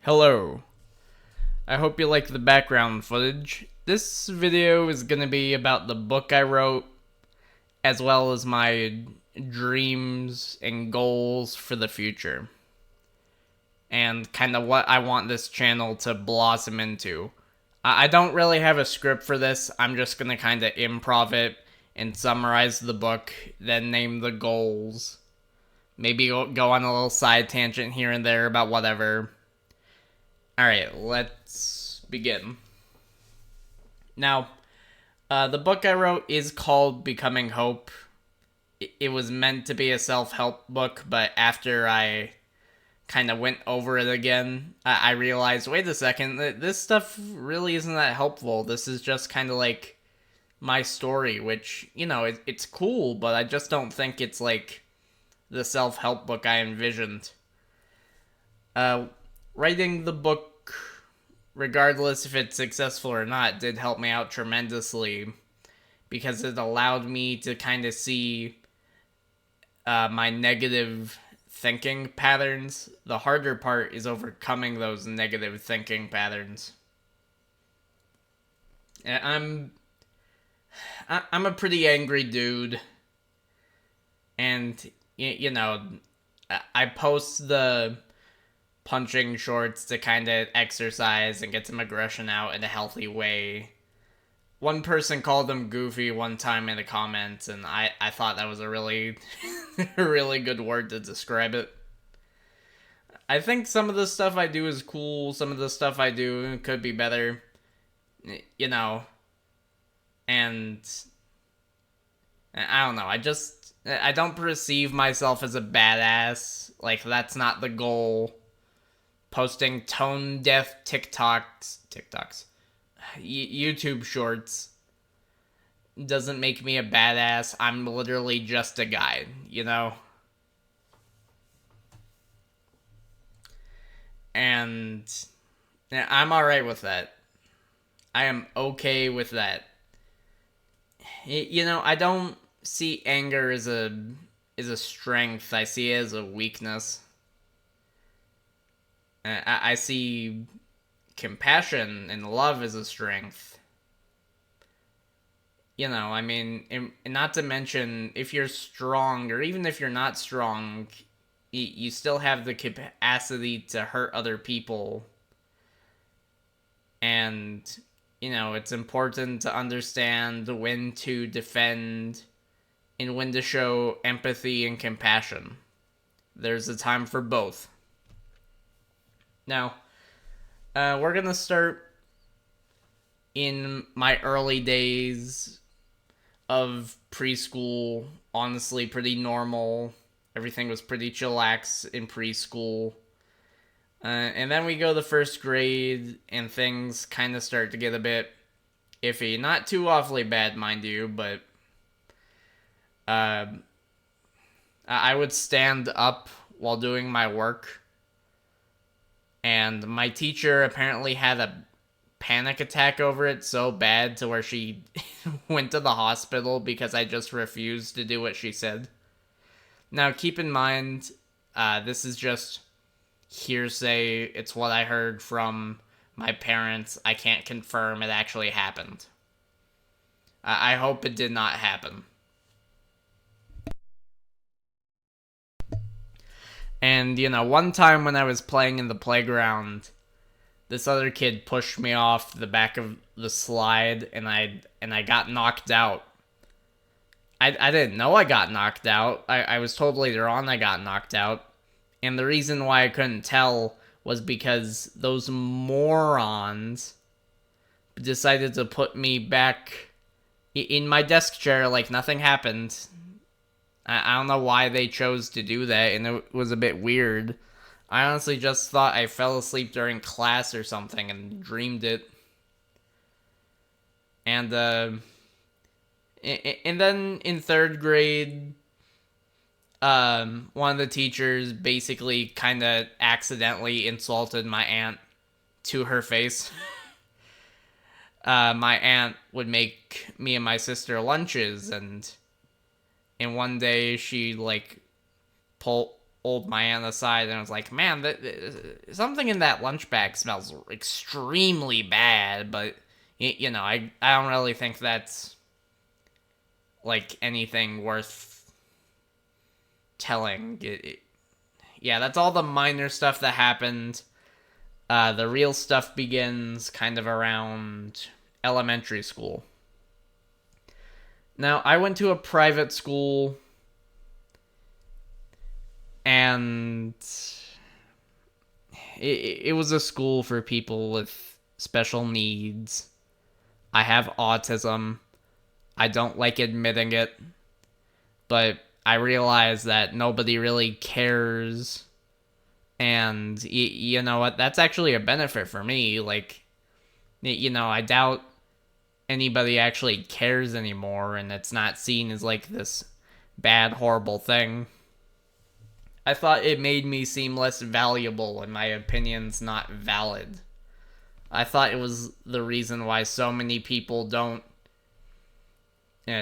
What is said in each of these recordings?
Hello. I hope you like the background footage. This video is gonna be about the book I wrote, as well as my dreams and goals for the future, and kind of what I want this channel to blossom into. I don't really have a script for this, I'm just gonna kind of improv it and summarize the book, then name the goals. Maybe go on a little side tangent here and there about whatever. Alright, let's begin. Now, the book I wrote is called Becoming Hope. It was meant to be a self-help book, but after I kind of went over it again, I realized, wait a second, this stuff really isn't that helpful. This is just kind of like my story, which, it's cool, but I just don't think it's like the self-help book I envisioned. Writing the book, regardless if it's successful or not, did help me out tremendously because it allowed me to kind of see my negative thinking patterns. The harder part is overcoming those negative thinking patterns. I'm a pretty angry dude, and I post the punching shorts to kind of exercise and get some aggression out in a healthy way. One person called them goofy one time in the comments, and I thought that was a really, really good word to describe it. I think some of the stuff I do is cool, some of the stuff I do could be better, and I don't know, I don't perceive myself as a badass, like that's not the goal. Posting tone deaf TikToks, YouTube shorts doesn't make me a badass. I'm literally just a guy, And I'm alright with that. I am okay with that. I don't see anger as a strength. I see it as a weakness. I see compassion and love as a strength. And not to mention, if you're strong, or even if you're not strong, you still have the capacity to hurt other people. And, it's important to understand when to defend and when to show empathy and compassion. There's a time for both. Now, we're gonna start in my early days of preschool. Honestly, pretty normal. Everything was pretty chillax in preschool. And then we go to first grade, and things kind of start to get a bit iffy. Not too awfully bad, mind you, but I would stand up while doing my work. And my teacher apparently had a panic attack over it so bad to where she went to the hospital because I just refused to do what she said. Now, keep in mind, this is just hearsay. It's what I heard from my parents. I can't confirm it actually happened. I hope it did not happen. And, one time when I was playing in the playground, this other kid pushed me off the back of the slide, and I got knocked out. I didn't know I got knocked out. I was told later on I got knocked out. And the reason why I couldn't tell was because those morons decided to put me back in my desk chair like nothing happened. I don't know why they chose to do that, and it was a bit weird. I honestly just thought I fell asleep during class or something and dreamed it. And then in third grade, one of the teachers basically kind of accidentally insulted my aunt to her face. My aunt would make me and my sister lunches, and one day she pulled pulled my aunt aside and was like, "Man, something in that lunch bag smells extremely bad." But I don't really think that's like anything worth telling. Yeah, that's all the minor stuff that happened. The real stuff begins kind of around elementary school. Now, I went to a private school, and it was a school for people with special needs. I have autism. I don't like admitting it, but I realize that nobody really cares. And you know what? That's actually a benefit for me. Like, I doubt anybody actually cares anymore, and it's not seen as like this bad, horrible thing. I thought it made me seem less valuable and my opinion's not valid. I thought it was the reason why so many people don't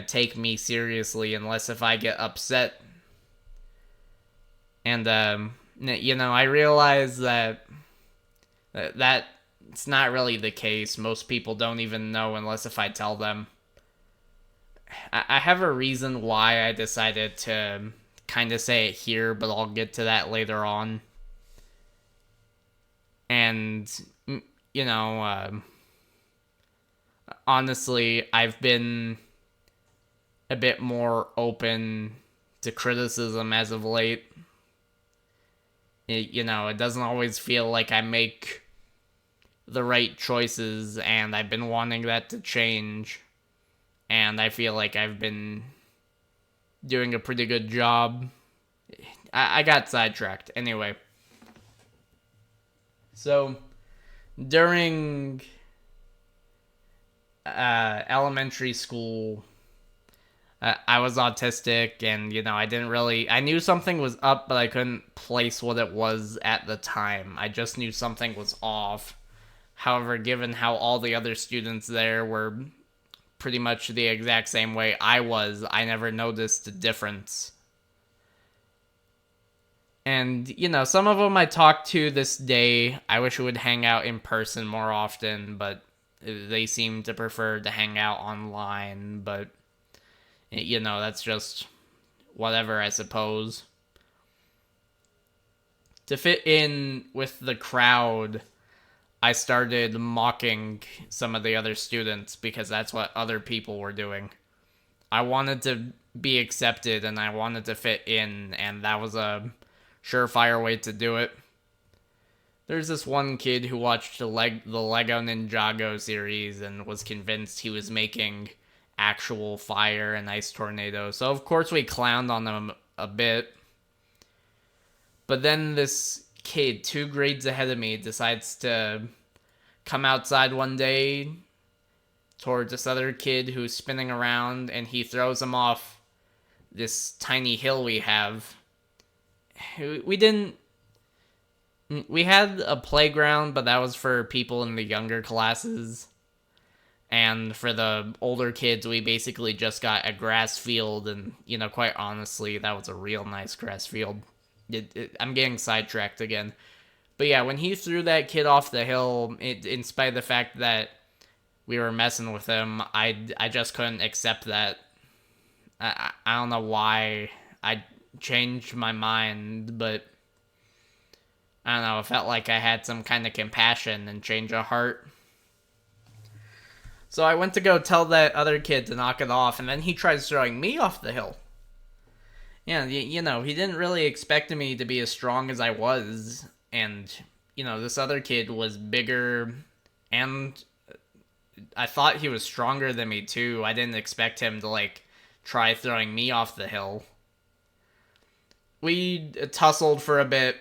take me seriously unless if I get upset. And, I realize that it's not really the case. Most people don't even know unless if I tell them. I have a reason why I decided to kind of say it here, but I'll get to that later on. And, honestly, I've been a bit more open to criticism as of late. It doesn't always feel like I make the right choices, and I've been wanting that to change. And I feel like I've been doing a pretty good job. I got sidetracked. Anyway. So, during elementary school, I was autistic, and, I knew something was up, but I couldn't place what it was at the time. I just knew something was off. However, given how all the other students there were pretty much the exact same way I was, I never noticed a difference. And, some of them I talk to this day. I wish we would hang out in person more often, but they seem to prefer to hang out online. But, that's just whatever, I suppose. To fit in with the crowd, I started mocking some of the other students because that's what other people were doing. I wanted to be accepted and I wanted to fit in, and that was a surefire way to do it. There's this one kid who watched the Lego Ninjago series and was convinced he was making actual fire and ice tornadoes. So of course we clowned on him a bit. But then this kid, 2 grades ahead of me, decides to come outside one day towards this other kid who's spinning around, and he throws him off this tiny hill we have. We had a playground, but that was for people in the younger classes. And for the older kids, we basically just got a grass field, and, quite honestly, that was a real nice grass field. I'm getting sidetracked again. But yeah, when he threw that kid off the hill, in spite of the fact that we were messing with him, I just couldn't accept that. I don't know why I changed my mind, but I don't know, it felt like I had some kind of compassion and change of heart. So I went to go tell that other kid to knock it off, and then he tries throwing me off the hill. Yeah, he didn't really expect me to be as strong as I was, and, this other kid was bigger, and I thought he was stronger than me, too. I didn't expect him to, try throwing me off the hill. We tussled for a bit.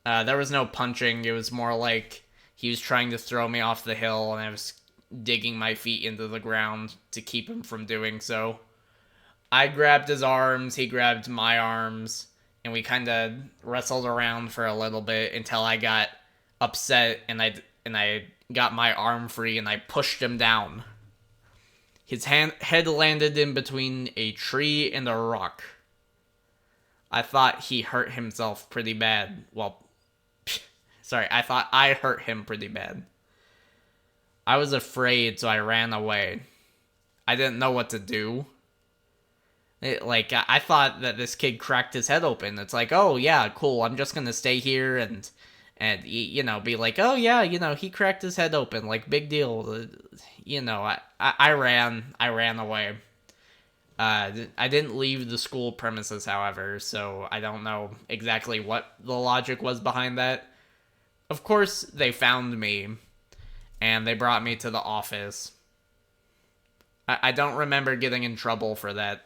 There was no punching. It was more like he was trying to throw me off the hill, and I was digging my feet into the ground to keep him from doing so. I grabbed his arms, he grabbed my arms, and we kind of wrestled around for a little bit until I got upset, and I got my arm free, and I pushed him down. His head landed in between a tree and a rock. I thought he hurt himself pretty bad. Well, sorry, I thought I hurt him pretty bad. I was afraid, so I ran away. I didn't know what to do. I thought that this kid cracked his head open. It's like, oh yeah, cool. I'm just gonna stay here and be like, oh yeah, he cracked his head open. Like, big deal. I ran away. I didn't leave the school premises, however, so I don't know exactly what the logic was behind that. Of course, they found me, and they brought me to the office. I don't remember getting in trouble for that.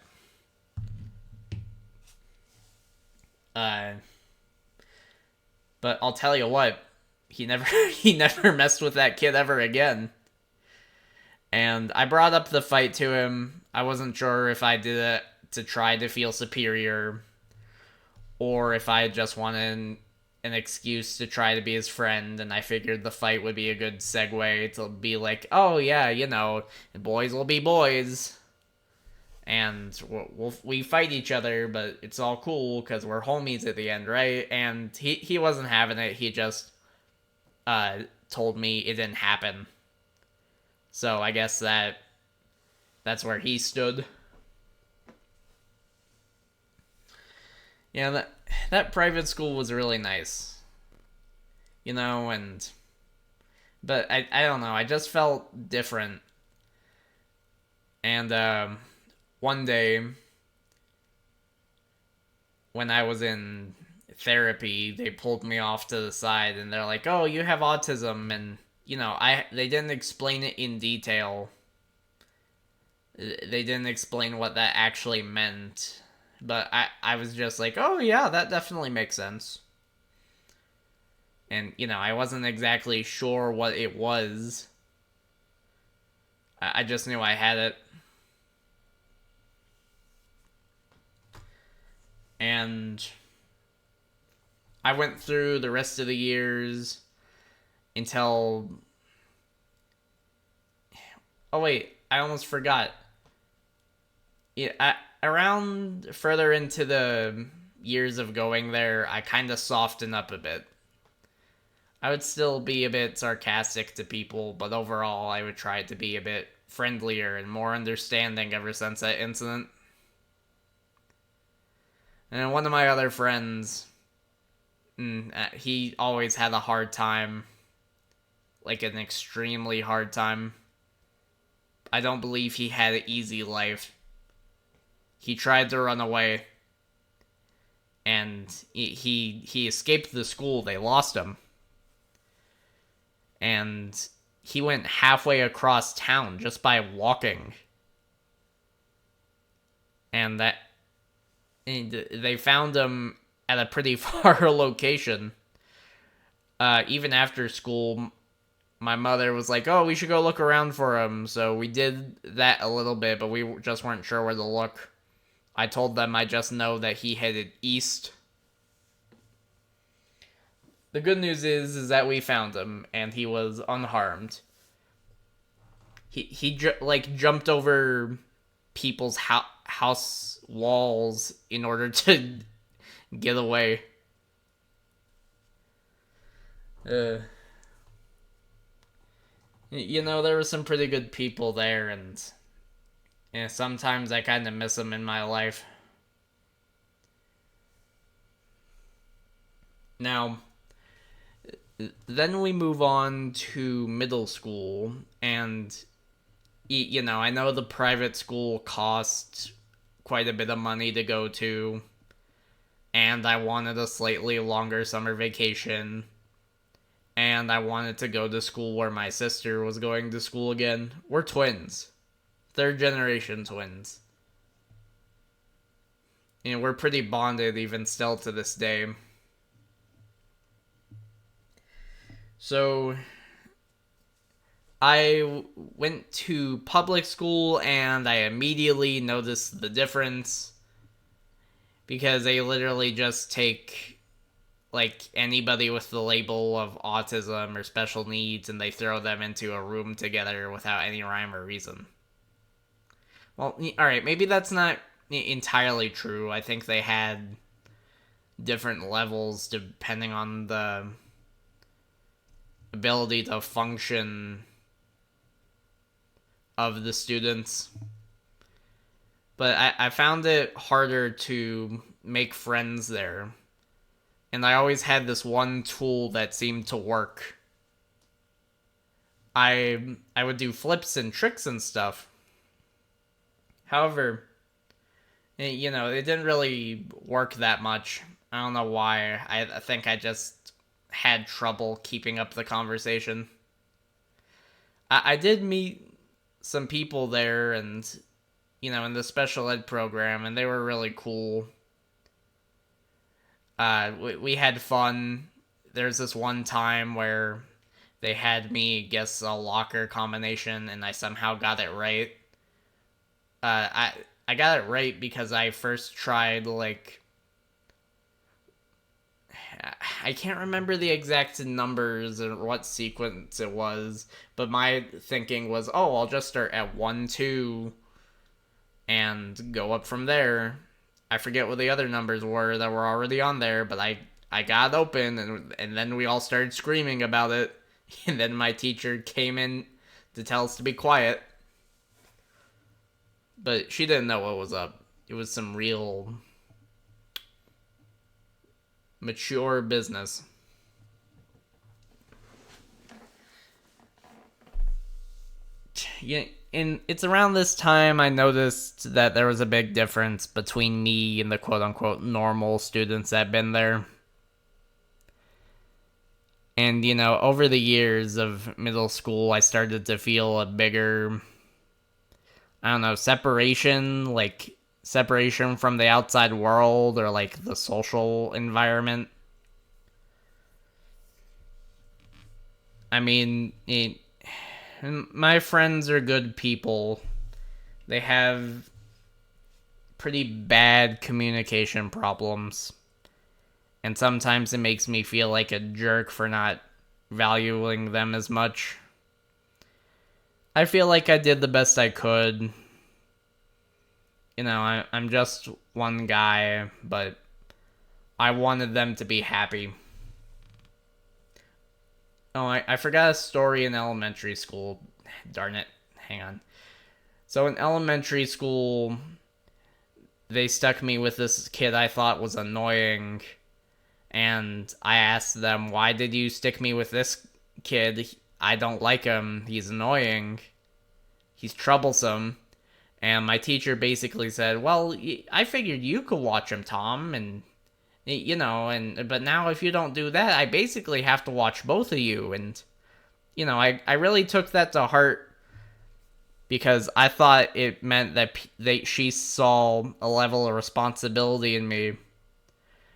But I'll tell you what, he never he never messed with that kid ever again. And I brought up the fight to him. I wasn't sure if I did it to try to feel superior or if I just wanted an excuse to try to be his friend, and I figured the fight would be a good segue to be like, oh yeah, boys will be boys. And we fight each other, but it's all cool because we're homies at the end, right? And he wasn't having it. He just told me it didn't happen. So I guess that's where he stood. Yeah, that private school was really nice. But I don't know, I just felt different. And one day when I was in therapy, they pulled me off to the side and they're like, "Oh, you have autism." And they didn't explain it in detail. They didn't explain what that actually meant. But I was just like, "Oh yeah, that definitely makes sense." And I wasn't exactly sure what it was. I just knew I had it. And I went through the rest of the years until... Oh wait, I almost forgot. Around further into the years of going there, I kind of softened up a bit. I would still be a bit sarcastic to people, but overall I would try to be a bit friendlier and more understanding ever since that incident. And one of my other friends, he always had a hard time. Like, an extremely hard time. I don't believe he had an easy life. He tried to run away. And he escaped the school. They lost him. And he went halfway across town just by walking. And they found him at a pretty far location. Even after school, my mother was like, "Oh, we should go look around for him." So we did that a little bit, but we just weren't sure where to look. I told them I just know that he headed east. The good news is that we found him, and he was unharmed. He jumped over people's house walls in order to get away. There were some pretty good people there, and sometimes I kind of miss them in my life. Now, then we move on to middle school, and I know the private school cost quite a bit of money to go to, and I wanted a slightly longer summer vacation, and I wanted to go to school where my sister was going to school again. We're twins. Third generation twins. We're pretty bonded even still to this day. So I went to public school and I immediately noticed the difference, because they literally just take anybody with the label of autism or special needs and they throw them into a room together without any rhyme or reason. Well, alright, maybe that's not entirely true. I think they had different levels depending on the ability to function of the students. But I found it harder to make friends there. And I always had this one tool that seemed to work. I would do flips and tricks and stuff. However, it didn't really work that much. I don't know why. I think I just had trouble keeping up the conversation. I did meet some people there and, in the special ed program, and they were really cool. We had fun. There's this one time where they had me guess a locker combination, and I somehow got it right. I got it right because I first tried, like, I can't remember the exact numbers or what sequence it was, but my thinking was, oh, I'll just start at 1, 2, and go up from there. I forget what the other numbers were that were already on there, but I got it open, and then we all started screaming about it, and then my teacher came in to tell us to be quiet. But she didn't know what was up. It was some real mature business. Yeah, and it's around this time I noticed that there was a big difference between me and the quote-unquote normal students that had been there. And, over the years of middle school, I started to feel a bigger, I don't know, separation from the outside world or, like, the social environment. I mean, my friends are good people. They have pretty bad communication problems. And sometimes it makes me feel like a jerk for not valuing them as much. I feel like I did the best I could. I'm just one guy, but I wanted them to be happy. Oh, I forgot a story in elementary school. Darn it. Hang on. So in elementary school, they stuck me with this kid I thought was annoying. And I asked them, why did you stick me with this kid? I don't like him. He's annoying. He's troublesome. And my teacher basically said, well, I figured you could watch him, Tom. And, but now if you don't do that, I basically have to watch both of you. And, I really took that to heart because I thought it meant that she saw a level of responsibility in me.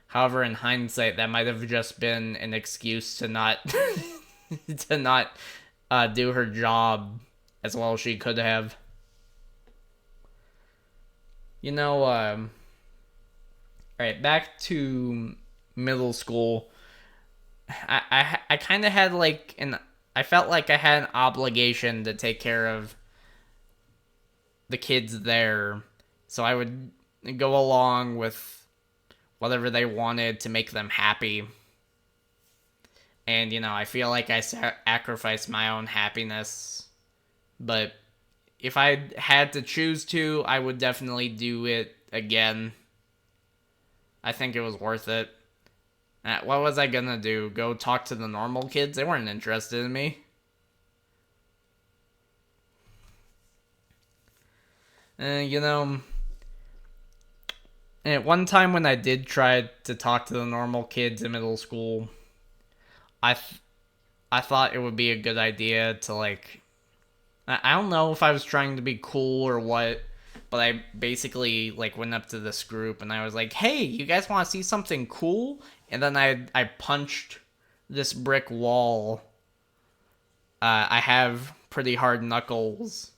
However, in hindsight, that might have just been an excuse to not to not do her job as well as she could have. Alright, back to middle school. I kind of had I felt like I had an obligation to take care of the kids there, so I would go along with whatever they wanted to make them happy. And, I feel like I sacrificed my own happiness. But if I had to choose to, I would definitely do it again. I think it was worth it. What was I gonna do? Go talk to the normal kids? They weren't interested in me. At one time when I did try to talk to the normal kids in middle school, I thought it would be a good idea to, like, I don't know if I was trying to be cool or what, but I basically, like, went up to this group and I was like, hey, you guys want to see something cool? And then I punched this brick wall. I have pretty hard knuckles.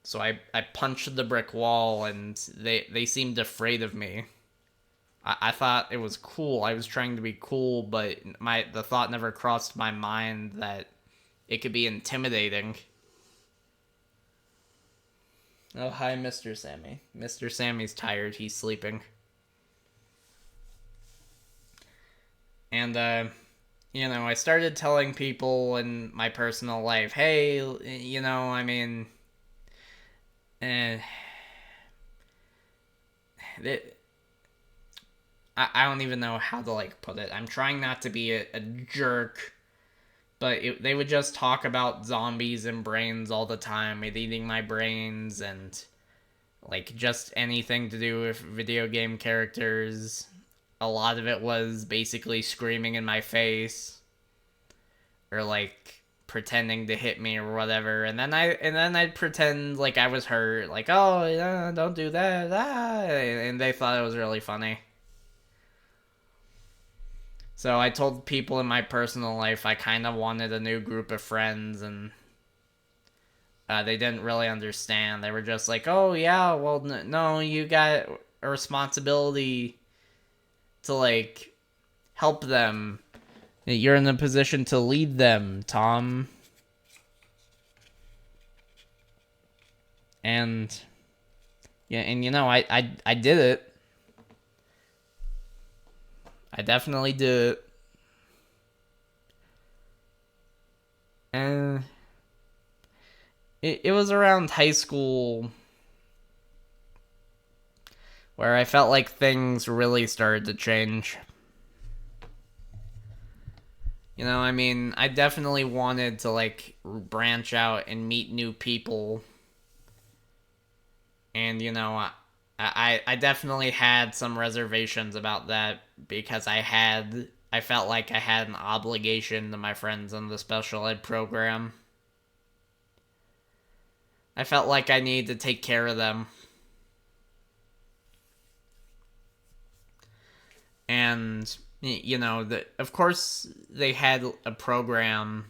So I punched the brick wall and they seemed afraid of me. I thought it was cool. I was trying to be cool, but the thought never crossed my mind that it could be intimidating. Oh, hi, Mr. Sammy. Mr. Sammy's tired. He's sleeping. And I started telling people in my personal life, hey, eh, it, I don't even know how to like put it. I'm trying not to be a jerk, but they would just talk about zombies and brains all the time, it eating my brains, and like just anything to do with video game characters. A lot of it was basically screaming in my face or like pretending to hit me or whatever, and then I'd pretend like I was hurt, like, oh yeah, don't do that, and they thought it was really funny. So I told people in my personal life I kind of wanted a new group of friends, and they didn't really understand. They were just like, "Oh yeah, well no, you got a responsibility to like help them. You're in a position to lead them, Tom." And yeah, and I did it. I definitely did it. And it was around high school where I felt like things really started to change. I definitely wanted to like branch out and meet new people. And I definitely had some reservations about that because I felt like I had an obligation to my friends in the special ed program. I felt like I needed to take care of them. And of course they had a program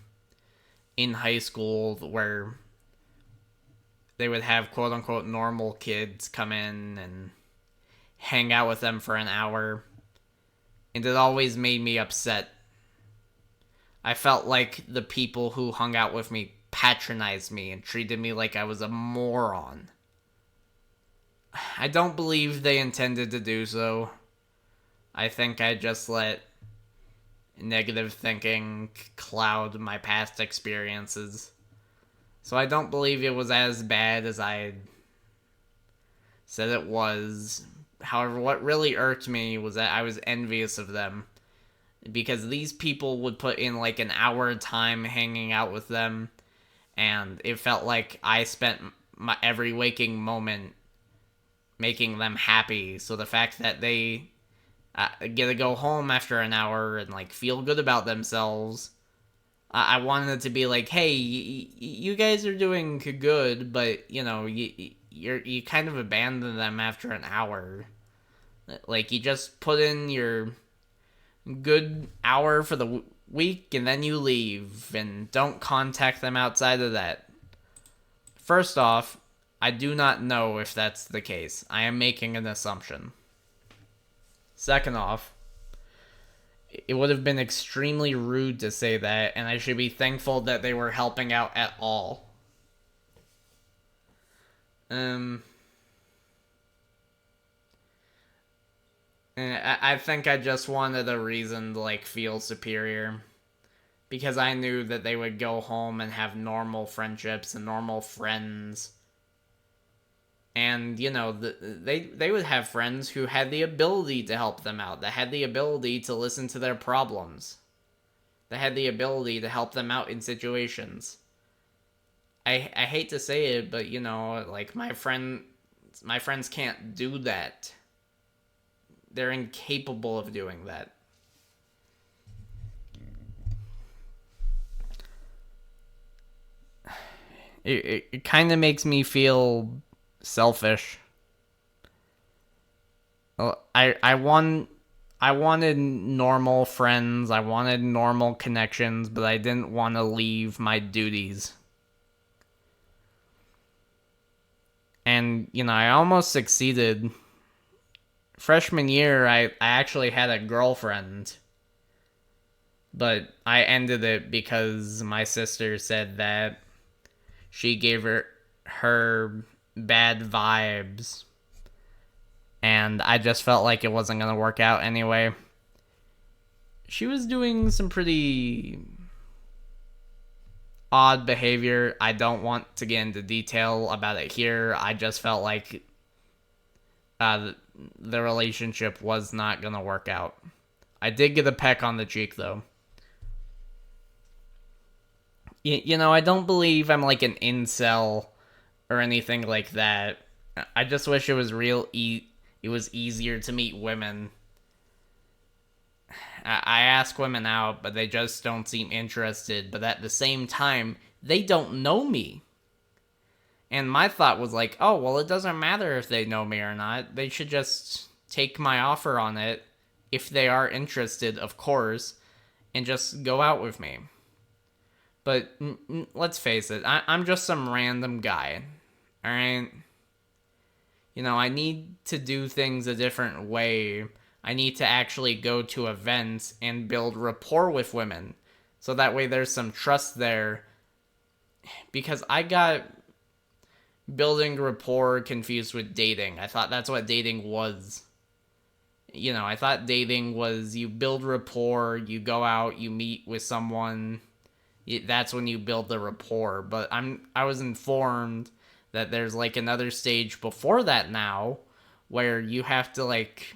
in high school where they would have quote unquote normal kids come in and hang out with them for an hour, and it always made me upset. I felt like the people who hung out with me patronized me and treated me like I was a moron. I don't believe they intended to do so. I think I just let negative thinking cloud my past experiences. So I don't believe it was as bad as I said it was. However, what really irked me was that I was envious of them because these people would put in like an hour time hanging out with them, and it felt like I spent my every waking moment making them happy. So the fact that they get to go home after an hour and like feel good about themselves, I wanted it to be like, hey, you guys are doing good, but you kind of abandon them after an hour. Like you just put in your good hour for the week and then you leave and don't contact them outside of that. First off, I do not know if that's the case. I am making an assumption. Second off, it would have been extremely rude to say that, and I should be thankful that they were helping out at all. Um, I think I just wanted a reason to like feel superior because I knew that they would go home and have normal friendships and normal friends. And they would have friends who had the ability to help them out, that had the ability to listen to their problems, that had the ability to help them out in situations. I hate to say it, but like my friends can't do that. They're incapable of doing that. It kind of makes me feel selfish. Well, I wanted normal friends, I wanted normal connections, but I didn't want to leave my duties. And I almost succeeded. Freshman year, I actually had a girlfriend, but I ended it because my sister said that she gave her bad vibes, and I just felt like it wasn't going to work out anyway. she was doing some pretty odd behavior. I don't want to get into detail about it here. I just felt like uh, the relationship was not gonna work out. I did get a peck on the cheek though. I don't believe I'm like an incel or anything like that. I just wish it was it was easier to meet women. I ask women out, but they just don't seem interested. But at the same time, they don't know me. And my thought was like, oh, well, it doesn't matter if they know me or not. They should just take my offer on it, if they are interested, of course, and just go out with me. But let's face it, I'm just some random guy. Alright? I need to do things a different way. I need to actually go to events and build rapport with women. So that way there's some trust there. Because I got building rapport confused with dating. I thought that's what dating was. I thought dating was you build rapport, you go out, you meet with someone. That's when you build the rapport. But I was informed that there's like another stage before that now where you have to like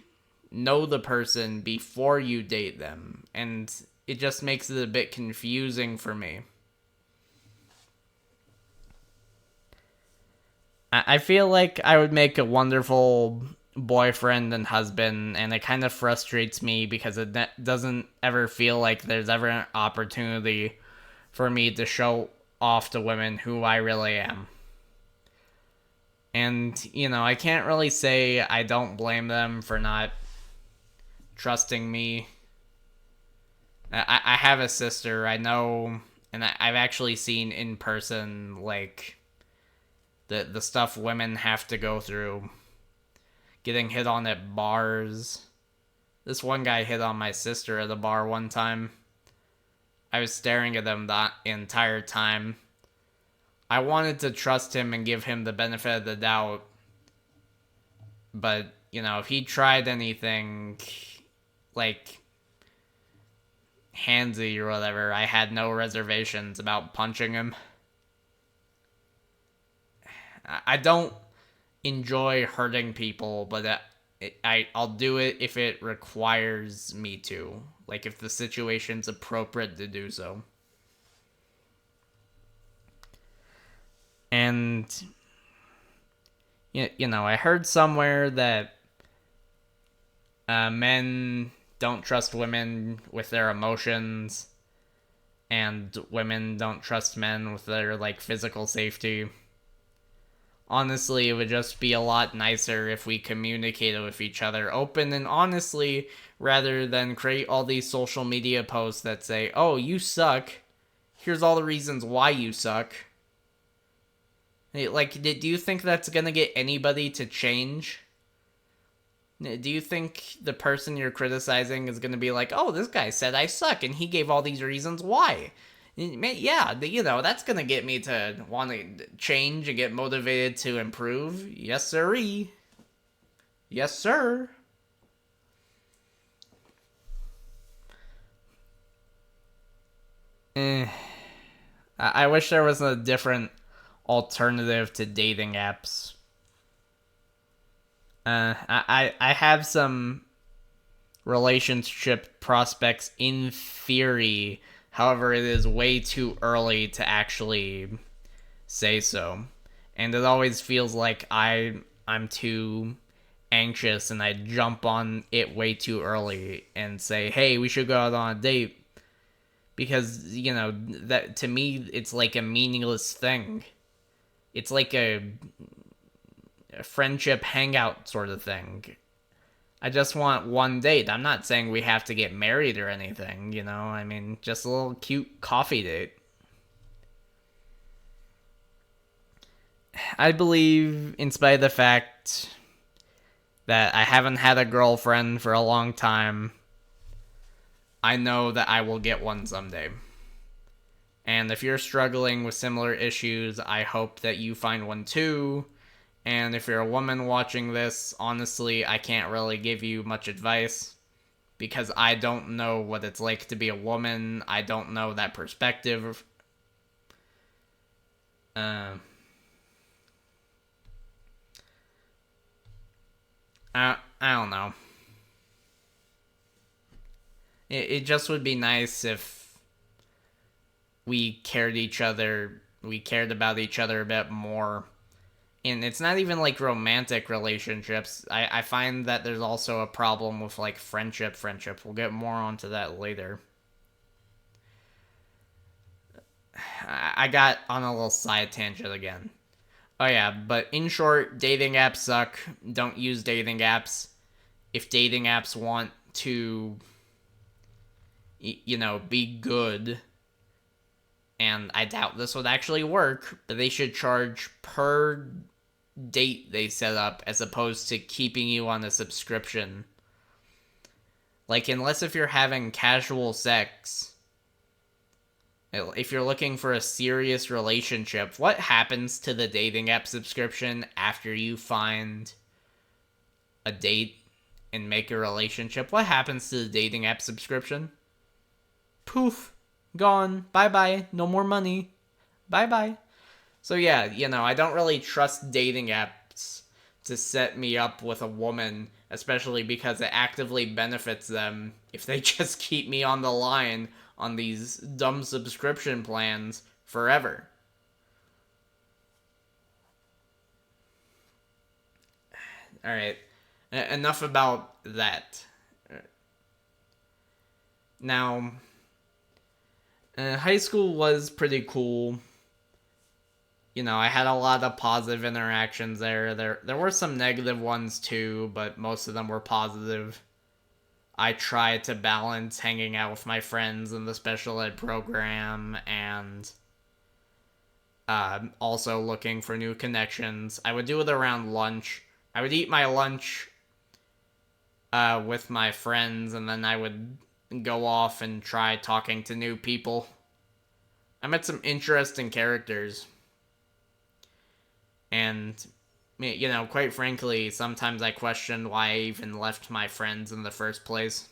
know the person before you date them, and it just makes it a bit confusing for me. I feel like I would make a wonderful boyfriend and husband, and it kind of frustrates me because it doesn't ever feel like there's ever an opportunity for me to show off to women who I really am. And, I can't really say I don't blame them for not trusting me. I have a sister, I know, and I've actually seen in person, like, the stuff women have to go through. Getting hit on at bars. This one guy hit on my sister at a bar one time. I was staring at him the entire time. I wanted to trust him and give him the benefit of the doubt. But, if he tried anything like handsy or whatever, I had no reservations about punching him. I don't enjoy hurting people, but I'll do it if it requires me to. Like, if the situation's appropriate to do so. And, I heard somewhere that men don't trust women with their emotions, and women don't trust men with their, like, physical safety. Honestly, it would just be a lot nicer if we communicated with each other open and honestly, rather than create all these social media posts that say, oh, you suck. Here's all the reasons why you suck. Like, do you think that's gonna get anybody to change? Do you think the person you're criticizing is gonna be like, oh, this guy said I suck and he gave all these reasons why? Yeah, that's gonna get me to want to change and get motivated to improve. Yes, sirree. Yes, sir. I wish there was a different alternative to dating apps. I have some relationship prospects in theory. However, it is way too early to actually say so. And it always feels like I'm too anxious and I jump on it way too early and say, "Hey, we should go out on a date." Because, that to me it's like a meaningless thing. It's like a friendship hangout sort of thing. I just want one date. I'm not saying we have to get married or anything, I mean, just a little cute coffee date. I believe, in spite of the fact that I haven't had a girlfriend for a long time, I know that I will get one someday. And if you're struggling with similar issues, I hope that you find one too. And if you're a woman watching this, honestly, I can't really give you much advice. because I don't know what it's like to be a woman. I don't know that perspective. Uh, I don't know. It just would be nice if we cared about each other a bit more. And it's not even like romantic relationships. I find that there's also a problem with like friendship. We'll get more onto that later. I got on a little side tangent again. Oh yeah, but in short, dating apps suck. Don't use dating apps. If dating apps want to, be good, and I doubt this would actually work, but they should charge per date they set up as opposed to keeping you on a subscription. Like, unless if you're having casual sex, if you're looking for a serious relationship, what happens to the dating app subscription after you find a date and make a relationship? What happens to the dating app subscription? Poof, gone. Bye bye. No more money. Bye bye. So yeah, I don't really trust dating apps to set me up with a woman, especially because it actively benefits them if they just keep me on the line on these dumb subscription plans forever. All right, enough about that. Now, high school was pretty cool. I had a lot of positive interactions there. There were some negative ones too, but most of them were positive. I tried to balance hanging out with my friends in the special ed program and also looking for new connections. I would do it around lunch. I would eat my lunch with my friends, and then I would go off and try talking to new people. I met some interesting characters. And, quite frankly, sometimes I question why I even left my friends in the first place.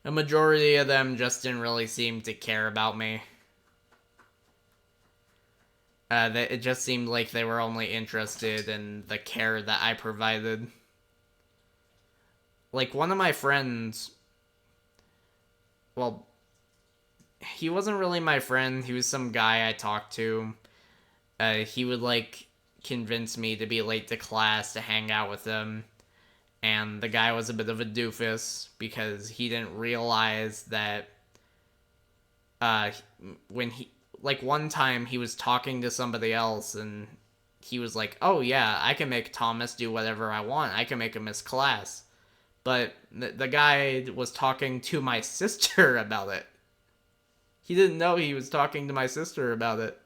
A majority of them just didn't really seem to care about me. It just seemed like they were only interested in the care that I provided. Like, one of my friends, well, he wasn't really my friend. He was some guy I talked to. He would, convince me to be late to class to hang out with him. And the guy was a bit of a doofus because he didn't realize that when one time he was talking to somebody else and he was like, oh yeah, I can make Thomas do whatever I want. I can make him miss class. But the guy was talking to my sister about it. He didn't know he was talking to my sister about it.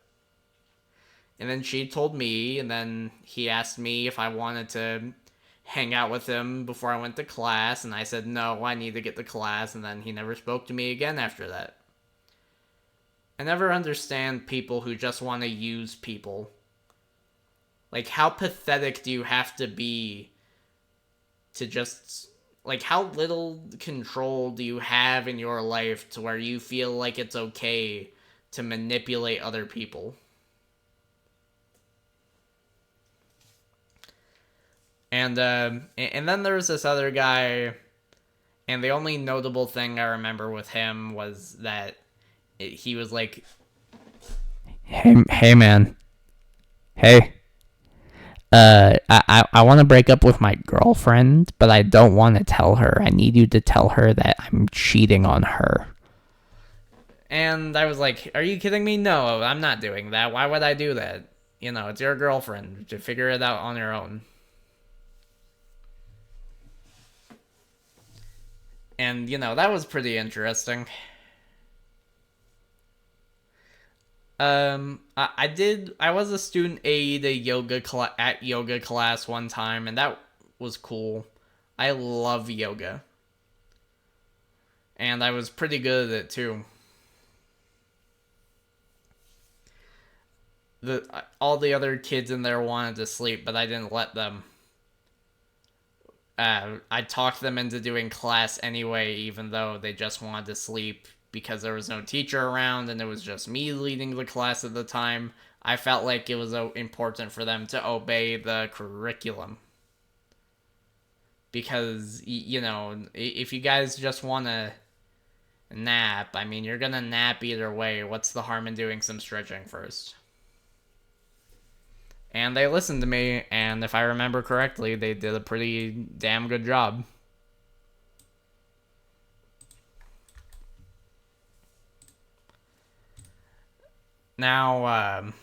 And then she told me, and then he asked me if I wanted to hang out with him before I went to class, and I said, no, I need to get to class, and then he never spoke to me again after that. I never understand people who just want to use people. Like, how pathetic do you have to be to just... how little control do you have in your life to where you feel like it's okay to manipulate other people? And then there's this other guy, and the only notable thing I remember with him was that he was like, hey man, hey, I want to break up with my girlfriend, but I don't want to tell her. I need you to tell her that I'm cheating on her. And I was like, are you kidding me? No, I'm not doing that. Why would I do that? It's your girlfriend. To figure it out on your own. And, that was pretty interesting. I was a student aide at yoga class one time, and that was cool. I love yoga. And I was pretty good at it, too. All the other kids in there wanted to sleep, but I didn't let them. I talked them into doing class anyway, even though they just wanted to sleep because there was no teacher around and it was just me leading the class at the time. I felt like it was important for them to obey the curriculum. Because, if you guys just want to nap, I mean, you're gonna nap either way. What's the harm in doing some stretching first? And they listened to me, and if I remember correctly, they did a pretty damn good job. Now,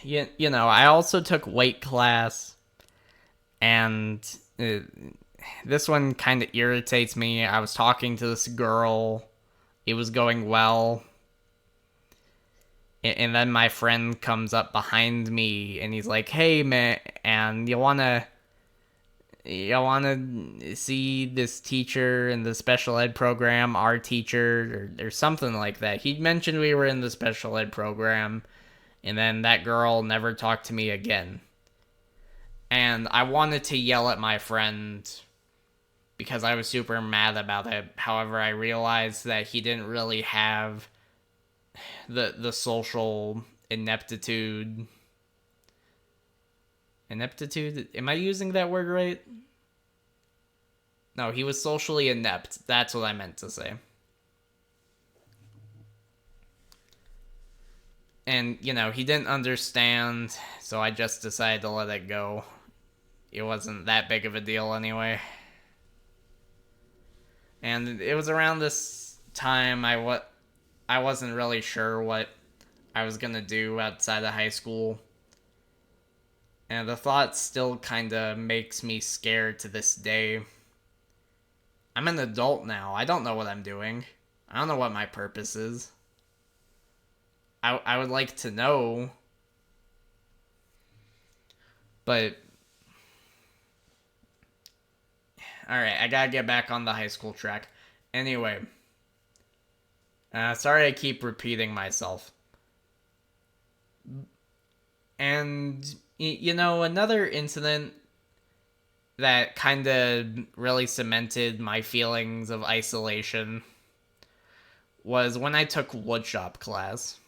I also took weight class, and this one kind of irritates me. I was talking to this girl, it was going well, and then my friend comes up behind me, and he's like, "Hey, man, and you wanna see this teacher in the special ed program, our teacher, or something like that." He mentioned we were in the special ed program, and then that girl never talked to me again. And I wanted to yell at my friend because I was super mad about it. However, I realized that he didn't really have the social ineptitude. Ineptitude? Am I using that word right? No, he was socially inept. That's what I meant to say. And, he didn't understand, so I just decided to let it go. It wasn't that big of a deal anyway. And it was around this time I wasn't really sure what I was gonna do outside of high school. And the thought still kinda makes me scared to this day. I'm an adult now. I don't know what I'm doing. I don't know what my purpose is. I would like to know. But alright, I gotta get back on the high school track. Anyway. Sorry I keep repeating myself. And, another incident that kind of really cemented my feelings of isolation was when I took woodshop class.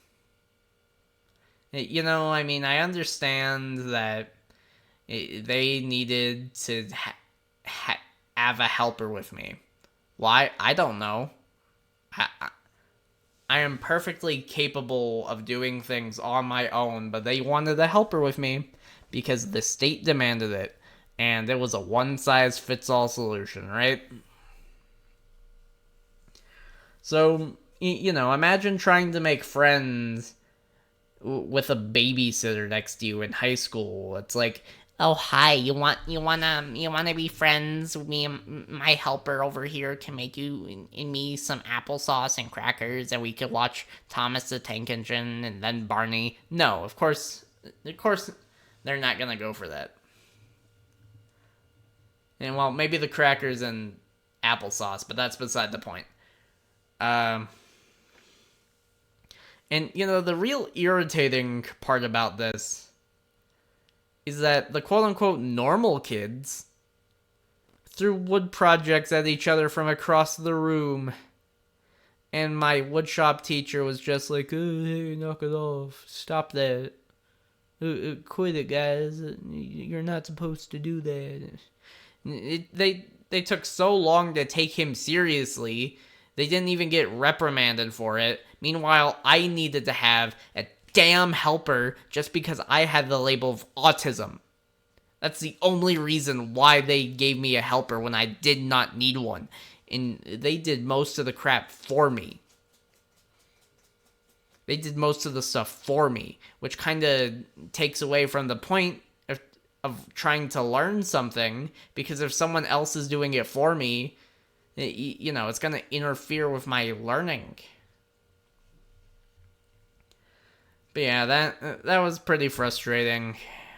I understand that they needed to have a helper with me. Why? I don't know. I am perfectly capable of doing things on my own, but they wanted a helper with me because the state demanded it, and it was a one-size-fits-all solution, right? So, imagine trying to make friends with a babysitter next to you in high school. It's like, "Oh, hi, you wanna be friends with me and my helper over here can make you and me some applesauce and crackers, and we could watch Thomas the Tank Engine and then Barney." No, of course, they're not gonna go for that. And well, maybe the crackers and applesauce, but that's beside the point. And, the real irritating part about this is that the quote-unquote normal kids threw wood projects at each other from across the room. And my woodshop teacher was just like, "Oh, hey, knock it off. Stop that. Quit it, guys. You're not supposed to do that." They took so long to take him seriously, they didn't even get reprimanded for it. Meanwhile, I needed to have a damn helper just because I had the label of autism. That's the only reason why they gave me a helper when I did not need one. And they did most of the crap for me. They did most of the stuff for me, which kind of takes away from the point of trying to learn something, because if someone else is doing it for me, it's going to interfere with my learning. But yeah, that was pretty frustrating.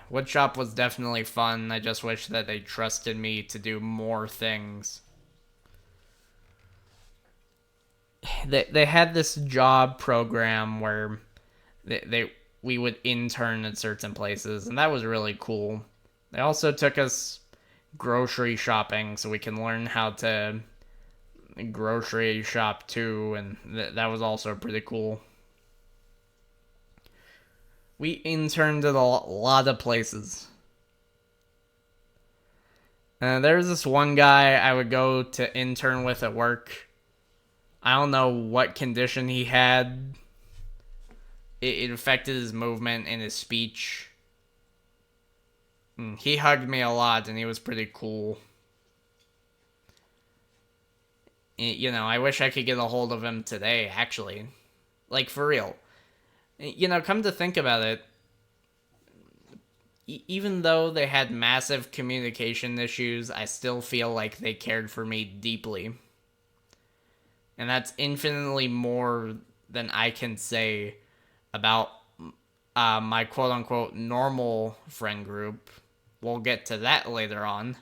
Woodshop was definitely fun. I just wish that they trusted me to do more things. They had this job program where we would intern at certain places, and that was really cool. They also took us grocery shopping so we can learn how to grocery shop too, and that was also pretty cool. We interned at a lot of places. There's this one guy I would go to intern with at work. I don't know what condition he had. It affected his movement and his speech. He hugged me a lot, and he was pretty cool. I wish I could get a hold of him today, actually. Like, for real. Come to think about it, even though they had massive communication issues, I still feel like they cared for me deeply. And that's infinitely more than I can say about my quote unquote normal friend group. We'll get to that later on.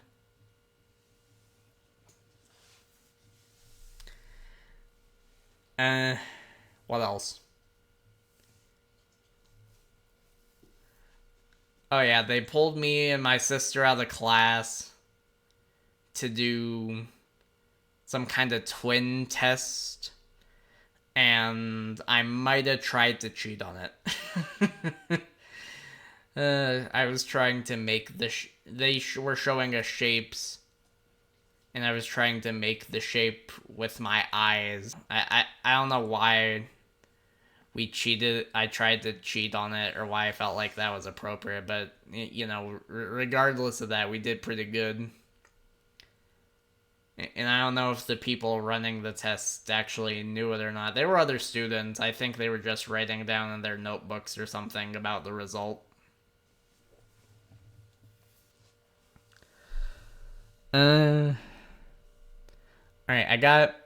What else? Oh yeah, they pulled me and my sister out of class to do some kind of twin test, and I might have tried to cheat on it. I was trying to make they were showing us shapes, and I was trying to make the shape with my eyes. I don't know why we cheated. I tried to cheat on it, or why I felt like that was appropriate, but regardless of that, we did pretty good. And I don't know if the people running the test actually knew it or not. They were other students. I think they were just writing down in their notebooks or something about the result. Alright, I got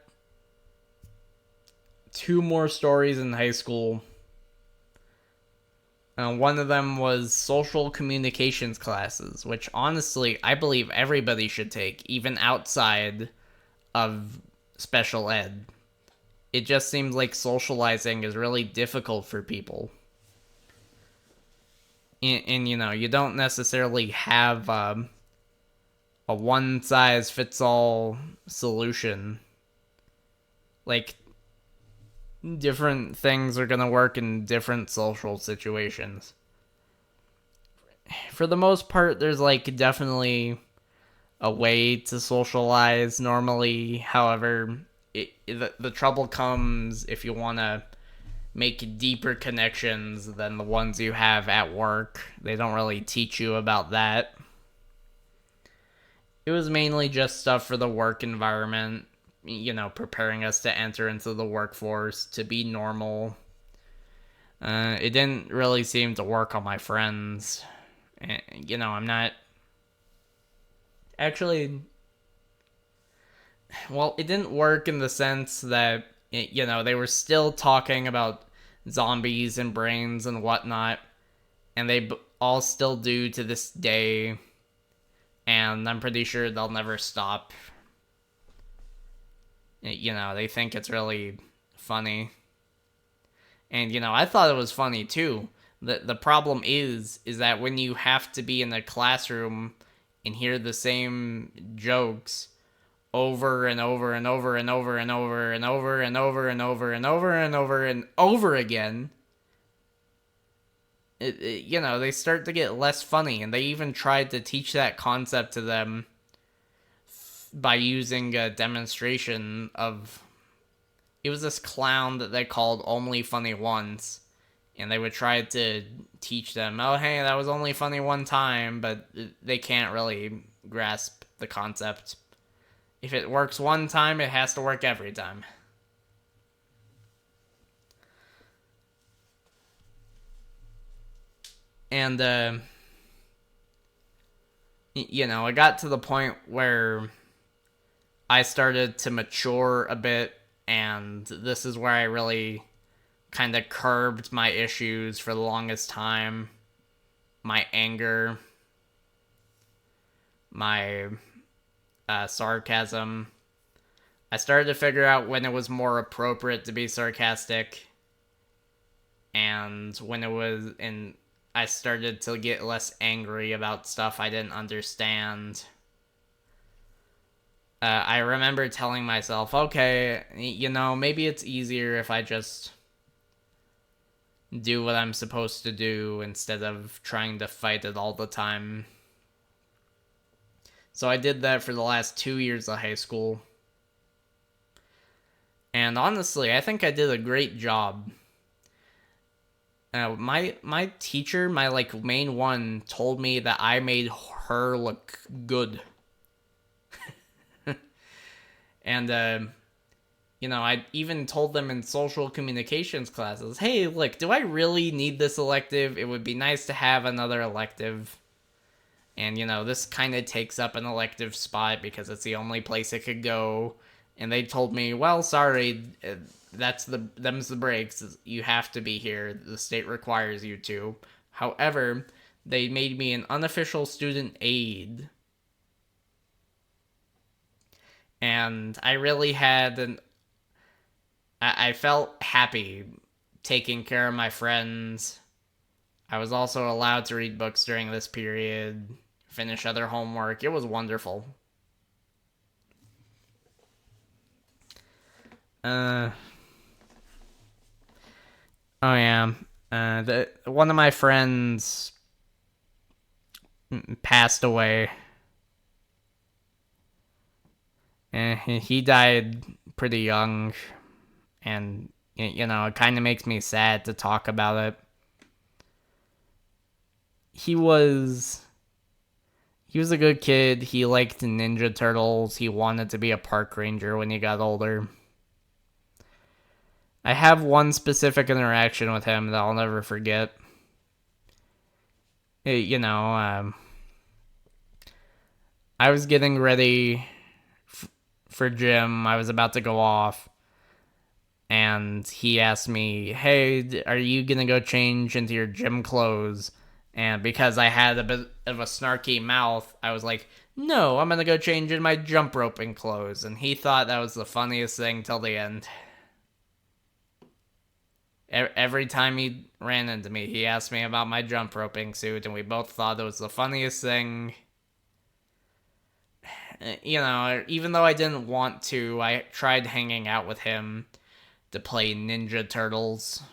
two more stories in high school. One of them was social communications classes, which honestly, I believe everybody should take, even outside of special ed. It just seems like socializing is really difficult for people. And you don't necessarily have a one size fits all solution. Like, different things are going to work in different social situations. For the most part, there's like definitely a way to socialize normally. However, the trouble comes if you want to make deeper connections than the ones you have at work. They don't really teach you about that. It was mainly just stuff for the work environment, preparing us to enter into the workforce, to be normal. It didn't really seem to work on my friends. I'm not. Actually, well, it didn't work in the sense that, they were still talking about zombies and brains and whatnot, and they all still do to this day, and I'm pretty sure they'll never stop. They think it's really funny. And, I thought it was funny too. The problem is that when you have to be in a classroom and hear the same jokes over and over and over and over and over and over and over and over and over and over and over again, they start to get less funny. And they even tried to teach that concept to them by using a demonstration of, it was this clown that they called Only Funny Once, and they would try to teach them, oh hey, that was only funny one time, but they can't really grasp the concept. If it works one time, it has to work every time. And it got to the point where I started to mature a bit, and this is where I really kind of curbed my issues for the longest time. My anger, my sarcasm. I started to figure out when it was more appropriate to be sarcastic, and when it was, and I started to get less angry about stuff I didn't understand. I remember telling myself, okay, maybe it's easier if I just do what I'm supposed to do instead of trying to fight it all the time. So I did that for the last 2 years of high school. And honestly, I think I did a great job. My teacher, my main one, told me that I made her look good. And I even told them in social communications classes, hey, look, do I really need this elective? It would be nice to have another elective. And, this kind of takes up an elective spot because it's the only place it could go. And they told me, well, sorry, them's the breaks. You have to be here. The state requires you to. However, they made me an unofficial student aide. And I really I felt happy taking care of my friends. I was also allowed to read books during this period, finish other homework. It was wonderful. Oh yeah. One of my friends passed away. He died pretty young, and it kind of makes me sad to talk about it. He was a good kid. He liked Ninja Turtles. He wanted to be a park ranger when he got older. I have one specific interaction with him that I'll never forget. I was getting ready for gym. I was about to go off. And he asked me, hey, are you going to go change into your gym clothes? And because I had a bit of a snarky mouth, I was like, no, I'm going to go change in my jump roping clothes. And he thought that was the funniest thing till the end. Every time he ran into me, he asked me about my jump roping suit, and we both thought it was the funniest thing. Even though I didn't want to, I tried hanging out with him to play Ninja Turtles.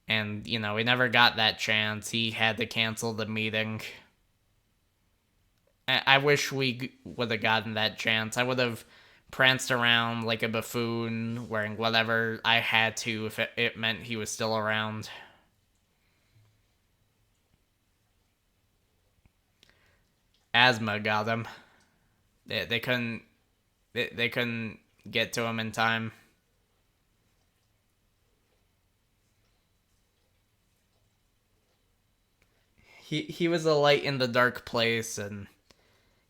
And, we never got that chance. He had to cancel the meeting. I wish we would have gotten that chance. I would have pranced around like a buffoon, wearing whatever I had to if it meant he was still around. Asthma got him. They couldn't they couldn't get to him in time. He was a light in the dark place, and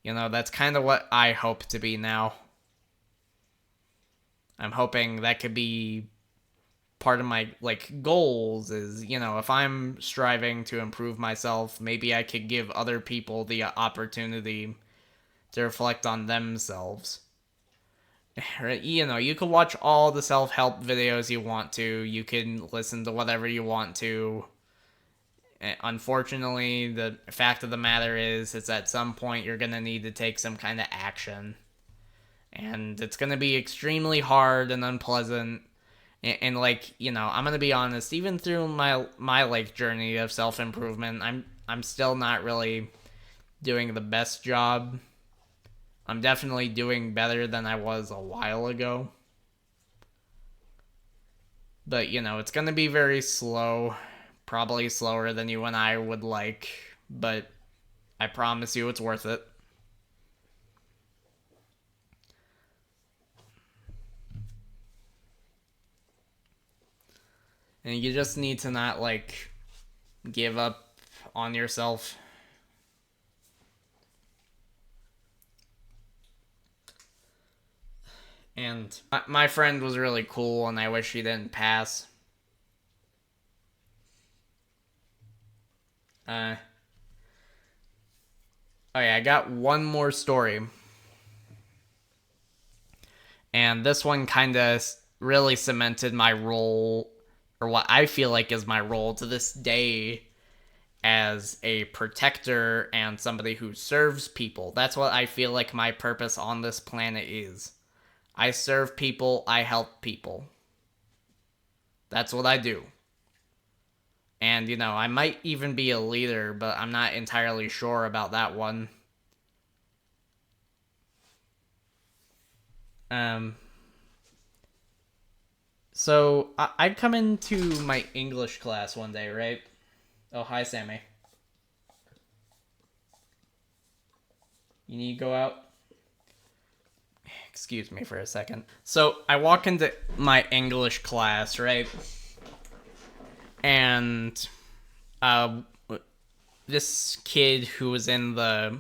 that's kind of what I hope to be now. I'm hoping that could be part of my goals is, if I'm striving to improve myself, maybe I could give other people the opportunity to reflect on themselves. You can watch all the self-help videos you want to. You can listen to whatever you want to. Unfortunately, the fact of the matter is at some point you're going to need to take some kind of action. And it's going to be extremely hard and unpleasant. And I'm going to be honest, even through my journey of self-improvement, I'm still not really doing the best job. I'm definitely doing better than I was a while ago. But, it's going to be very slow. Probably slower than you and I would like. But I promise you it's worth it. And you just need to not, give up on yourself. And my friend was really cool, and I wish he didn't pass. Oh yeah, I got one more story. And this one kind of really cemented my role or what I feel like is my role to this day as a protector and somebody who serves people. That's what I feel like my purpose on this planet is. I serve people, I help people. That's what I do. And, I might even be a leader, but I'm not entirely sure about that one. Um, so I'd come into my English class one day, right? Oh, hi, Sammy. You need to go out? Excuse me for a second. So I walk into my English class, right? And this kid who was in the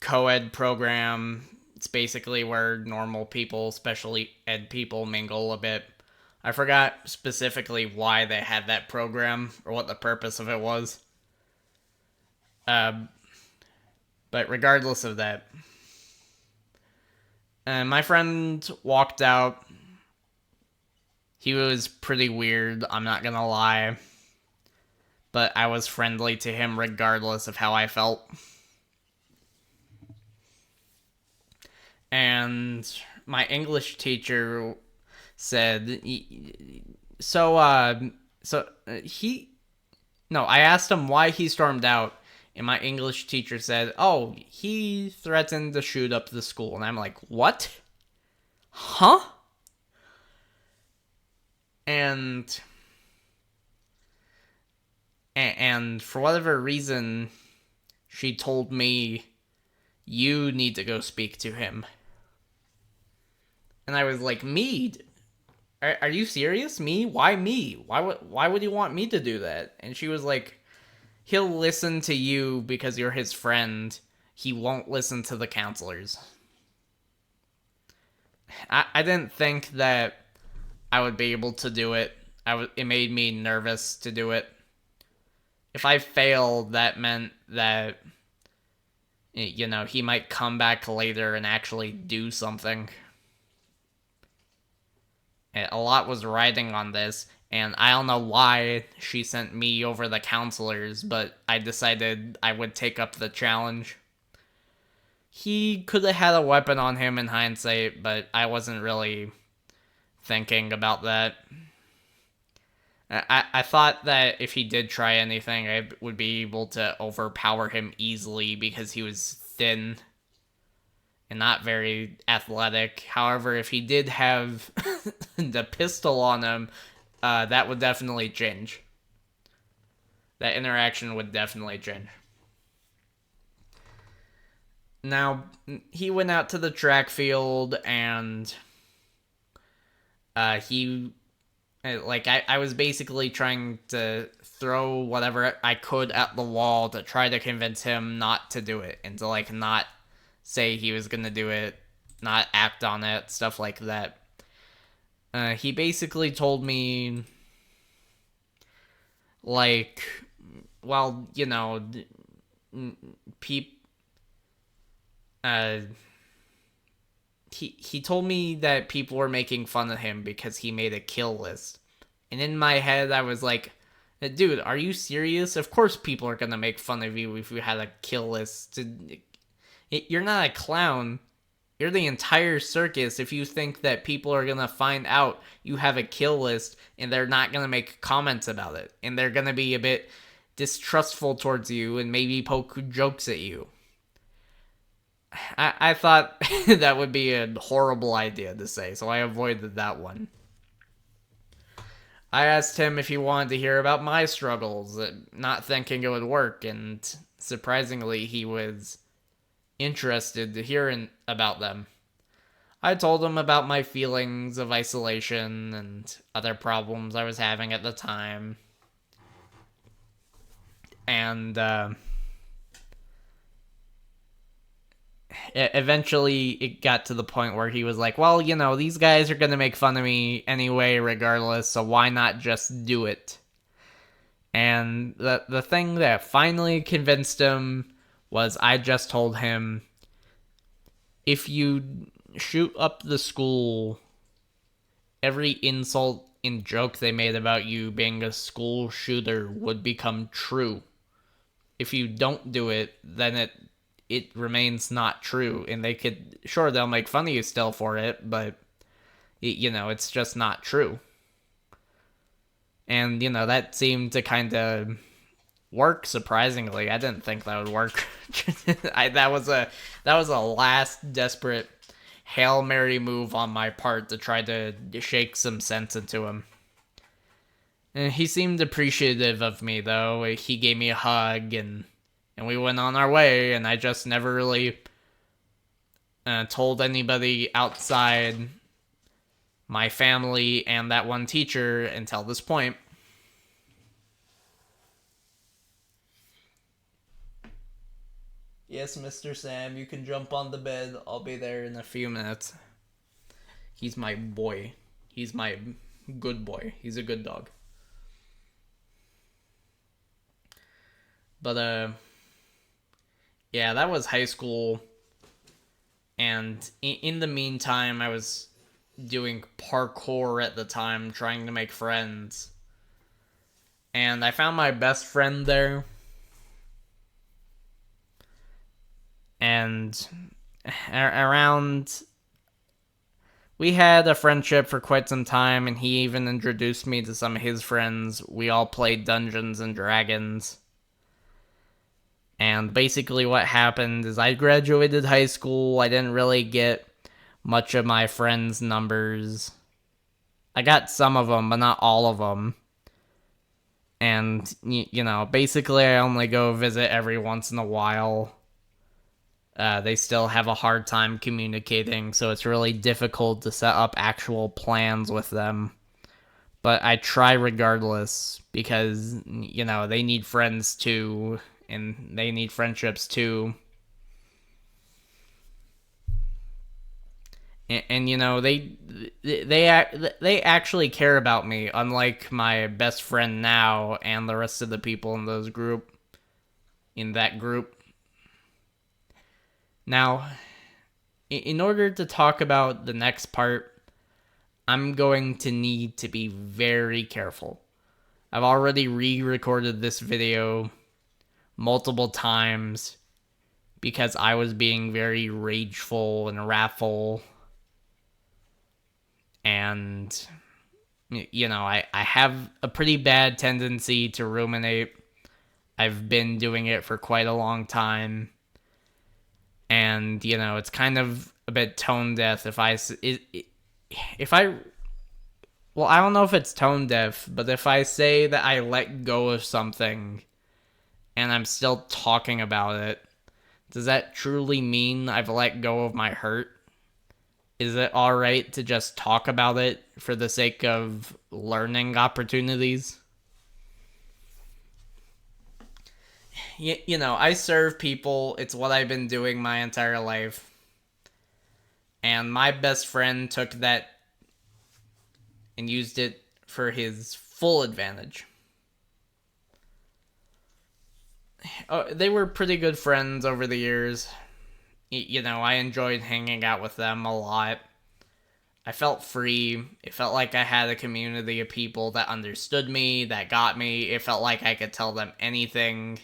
co-ed program, it's basically where normal people, special ed people, mingle a bit. I forgot specifically why they had that program or what the purpose of it was. But regardless of that, my friend walked out. He was pretty weird, I'm not gonna lie. But I was friendly to him regardless of how I felt. And my English teacher said, I asked him why he stormed out, and my English teacher said, oh, he threatened to shoot up the school. And I'm like, what? Huh? And for whatever reason, she told me, you need to go speak to him. And I was like, me? Are you serious? Me? Why me? Why would you want me to do that? And she was like, he'll listen to you because you're his friend. He won't listen to the counselors. I didn't think that I would be able to do it. It made me nervous to do it. If I failed, that meant that, he might come back later and actually do something. A lot was riding on this, and I don't know why she sent me over the counselors, but I decided I would take up the challenge. He could have had a weapon on him in hindsight, but I wasn't really thinking about that. I thought that if he did try anything, I would be able to overpower him easily because he was thin and not very athletic. However, if he did have the pistol on him, that would definitely change. That interaction would definitely change. Now, he went out to the track field and I was basically trying to throw whatever I could at the wall to try to convince him not to do it and to not say he was gonna do it, not act on it, stuff like that. He basically told me, he told me that people were making fun of him because he made a kill list. And in my head, I was like, dude, are you serious? Of course people are gonna make fun of you if you had a kill list. You're not a clown. You're the entire circus if you think that people are gonna find out you have a kill list and they're not gonna make comments about it. And they're gonna be a bit distrustful towards you and maybe poke jokes at you. I thought that would be a horrible idea to say, so I avoided that one. I asked him if he wanted to hear about my struggles, not thinking it would work, and surprisingly, he was interested to hear about them. I told him about my feelings of isolation and other problems I was having at the time. And eventually it got to the point where he was like, well, these guys are going to make fun of me anyway regardless, so why not just do it? And the thing that finally convinced him was I just told him, if you shoot up the school, every insult in joke they made about you being a school shooter would become true. If you don't do it, then it remains not true, and they'll make fun of you still for it, but it's just not true. And that seemed to kind of work surprisingly. I didn't think that would work. That was a last desperate Hail Mary move on my part to try to shake some sense into him. And he seemed appreciative of me, though. He gave me a hug, and we went on our way, and I just never really told anybody outside my family and that one teacher until this point. Yes, Mr. Sam, you can jump on the bed. I'll be there in a few minutes. He's my boy. He's my good boy. He's a good dog. But, yeah, that was high school. And in the meantime, I was doing parkour at the time, trying to make friends. And I found my best friend there. And we had a friendship for quite some time, and he even introduced me to some of his friends. We all played Dungeons and Dragons. And basically what happened is I graduated high school. I didn't really get much of my friends' numbers. I got some of them, but not all of them. And, basically I only go visit every once in a while. They still have a hard time communicating, so it's really difficult to set up actual plans with them. But I try regardless, because, they need friends too, and they need friendships too. And they actually care about me, unlike my best friend now and the rest of the people in that group. Now, in order to talk about the next part, I'm going to need to be very careful. I've already re-recorded this video multiple times because I was being very rageful and wrathful. And, I have a pretty bad tendency to ruminate. I've been doing it for quite a long time. And, it's kind of a bit tone deaf well, I don't know if it's tone deaf, but if I say that I let go of something and I'm still talking about it, does that truly mean I've let go of my hurt? Is it alright to just talk about it for the sake of learning opportunities? I serve people. It's what I've been doing my entire life. And my best friend took that and used it for his full advantage. They were pretty good friends over the years. I enjoyed hanging out with them a lot. I felt free. It felt like I had a community of people that understood me, that got me. It felt like I could tell them anything.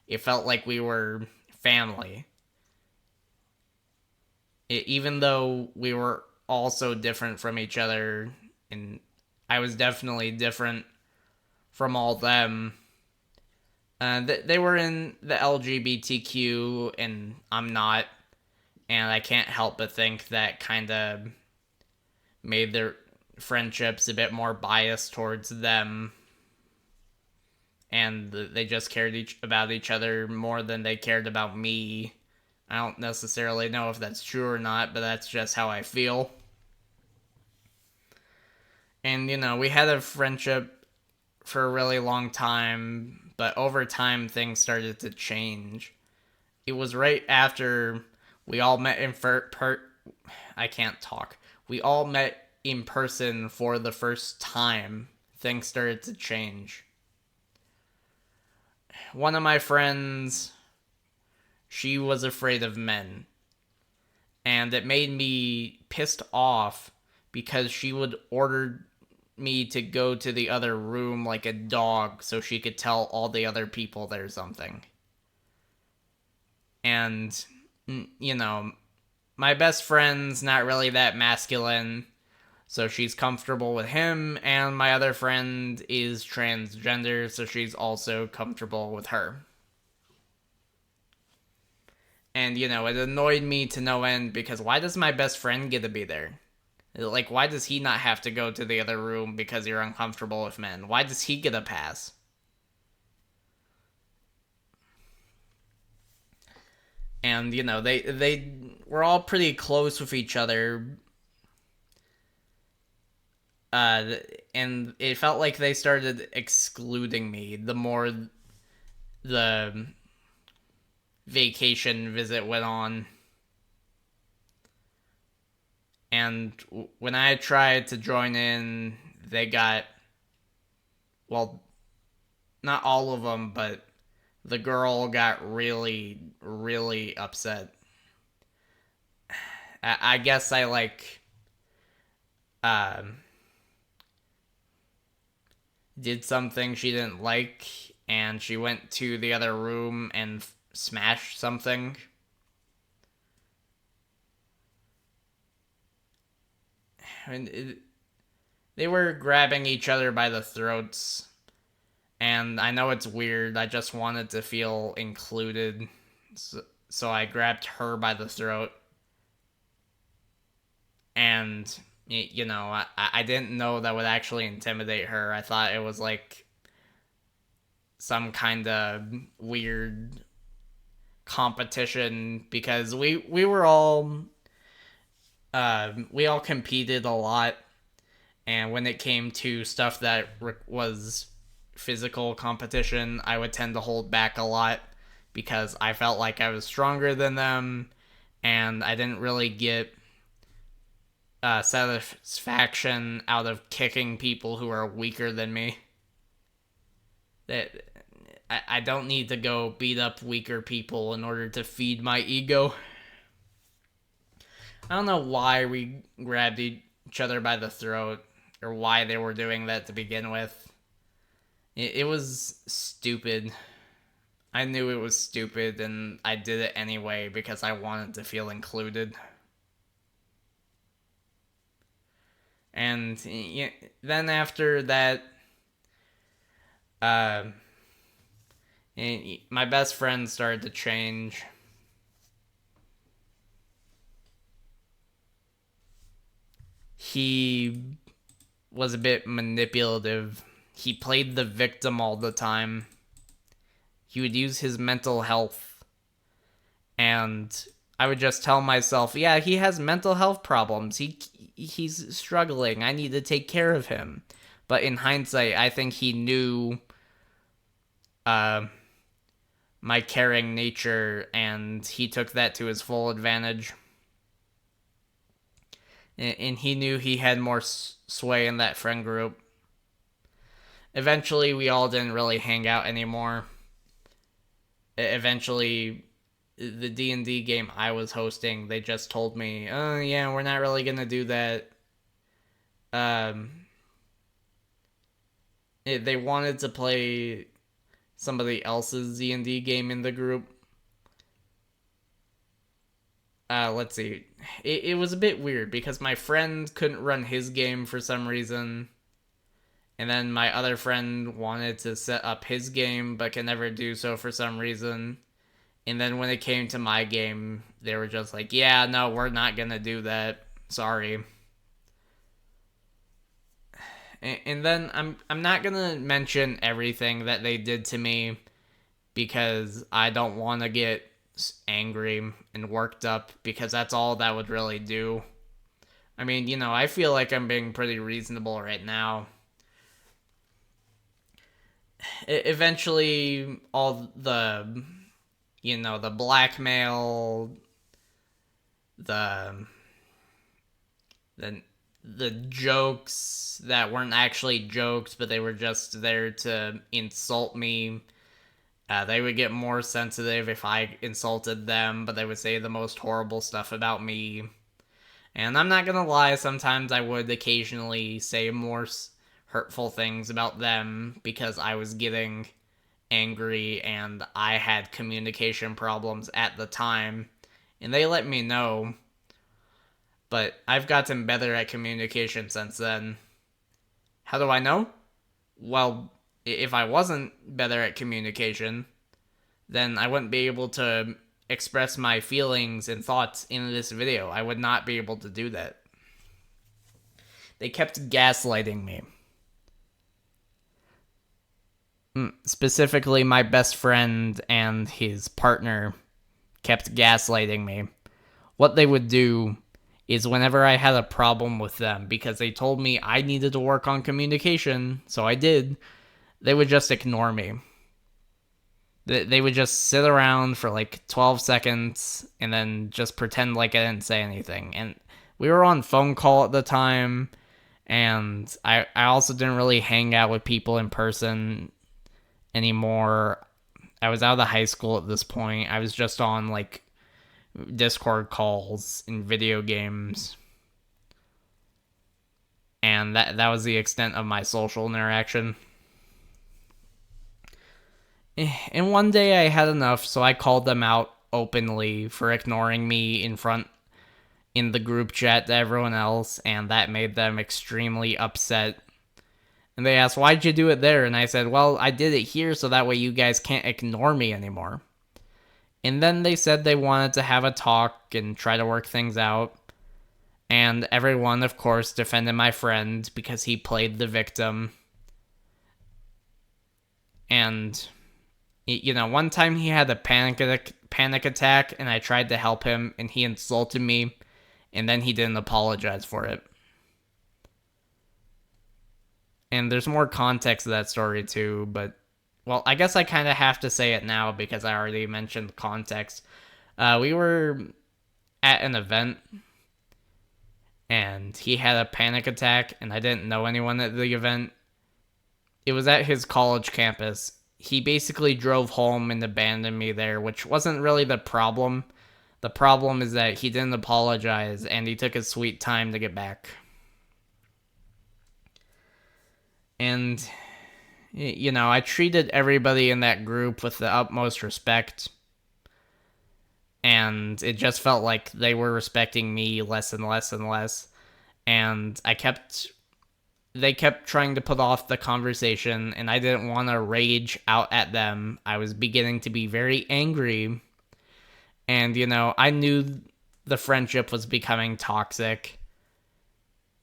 It felt like we were family. Even though we were all so different from each other, and I was definitely different from all them. They were in the LGBTQ, and I'm not. And I can't help but think that kind of made their friendships a bit more biased towards them. And they just cared about each other more than they cared about me. I don't necessarily know if that's true or not, but that's just how I feel. And, we had a friendship for a really long time, but over time things started to change. It was right after we all met I can't talk. We all met in person for the first time. Things started to change. One of my friends, she was afraid of men. And it made me pissed off because she would order me to go to the other room like a dog so she could tell all the other people there's something. And, you know, my best friend's not really that masculine, so she's comfortable with him, and my other friend is transgender, so she's also comfortable with her. And, it annoyed me to no end because why does my best friend get to be there? Like, why does he not have to go to the other room because you're uncomfortable with men? Why does he get a pass? And, they were all pretty close with each other. Uh, and it felt like they started excluding me the more the vacation visit went on. And when I tried to join in, they got, well, not all of them, but the girl got really, really upset. I guess I uh, did something she didn't like, and she went to the other room and smashed something. And they were grabbing each other by the throats, and I know it's weird. I just wanted to feel included, so I grabbed her by the throat. And I didn't know that would actually intimidate her. I thought it was like some kind of weird competition because we were all we all competed a lot, and when it came to stuff that was physical competition, I would tend to hold back a lot because I felt like I was stronger than them, and I didn't really get satisfaction out of kicking people who are weaker than me. That I don't need to go beat up weaker people in order to feed my ego. I don't know why we grabbed each other by the throat or why they were doing that to begin with. It was stupid. I knew it was stupid and I did it anyway because I wanted to feel included. And then after that, uh, my best friend started to change. He was a bit manipulative. He played the victim all the time. He would use his mental health, and I would just tell myself, yeah, he has mental health problems. He's struggling. I need to take care of him. But in hindsight, I think he knew uh, my caring nature, and he took that to his full advantage. And he knew he had more sway in that friend group. Eventually, we all didn't really hang out anymore. Eventually, the D&D game I was hosting, they just told me, oh yeah, we're not really gonna do that. They wanted to play somebody else's D&D game in the group. Let's see. It was a bit weird because my friend couldn't run his game for some reason. And then my other friend wanted to set up his game but can never do so for some reason. And then when it came to my game, they were just like, yeah, no, we're not going to do that. Sorry. And then I'm not going to mention everything that they did to me because I don't want to get angry and worked up because that's all that would really do. I mean, I feel like I'm being pretty reasonable right now. Eventually, all the blackmail, the the the jokes that weren't actually jokes, but they were just there to insult me. They would get more sensitive if I insulted them, but they would say the most horrible stuff about me. And I'm not gonna lie, sometimes I would occasionally say more hurtful things about them because I was getting angry and I had communication problems at the time. And they let me know, but I've gotten better at communication since then. How do I know? Well, if I wasn't better at communication, then I wouldn't be able to express my feelings and thoughts in this video. I would not be able to do that. They kept gaslighting me. Specifically, my best friend and his partner kept gaslighting me. What they would do is whenever I had a problem with them, because they told me I needed to work on communication, so I did, they would just ignore me. They would just sit around for like 12 seconds and then just pretend like I didn't say anything. And we were on phone call at the time, and I also didn't really hang out with people in person anymore. I was out of high school at this point. I was just on like Discord calls and video games. And that was the extent of my social interaction. And one day I had enough, so I called them out openly for ignoring me in the group chat to everyone else, and that made them extremely upset. And they asked, "Why'd you do it there?" And I said, "Well, I did it here so that way you guys can't ignore me anymore." And then they said they wanted to have a talk and try to work things out. And everyone, of course, defended my friend because he played the victim. And, you know, one time he had a panic attack, and I tried to help him, and he insulted me, and then he didn't apologize for it. And there's more context to that story, too, but, well, I guess I kind of have to say it now because I already mentioned context. We were at an event, and he had a panic attack, and I didn't know anyone at the event. It was at his college campus. He basically drove home and abandoned me there, which wasn't really the problem. The problem is that he didn't apologize, and he took his sweet time to get back. And, you know, I treated everybody in that group with the utmost respect. And it just felt like they were respecting me less and less and less. And they kept trying to put off the conversation, and I didn't want to rage out at them. I was beginning to be very angry. And, you know, I knew the friendship was becoming toxic.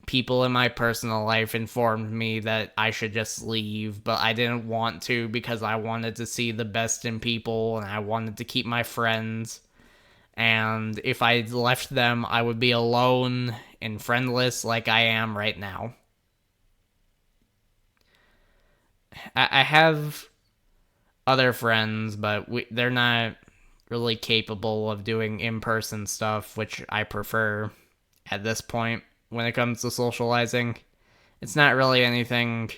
People in my personal life informed me that I should just leave, but I didn't want to because I wanted to see the best in people, and I wanted to keep my friends. And if I left them, I would be alone and friendless like I am right now. I have other friends, but they're not really capable of doing in-person stuff, which I prefer at this point when it comes to socializing. It's not really anything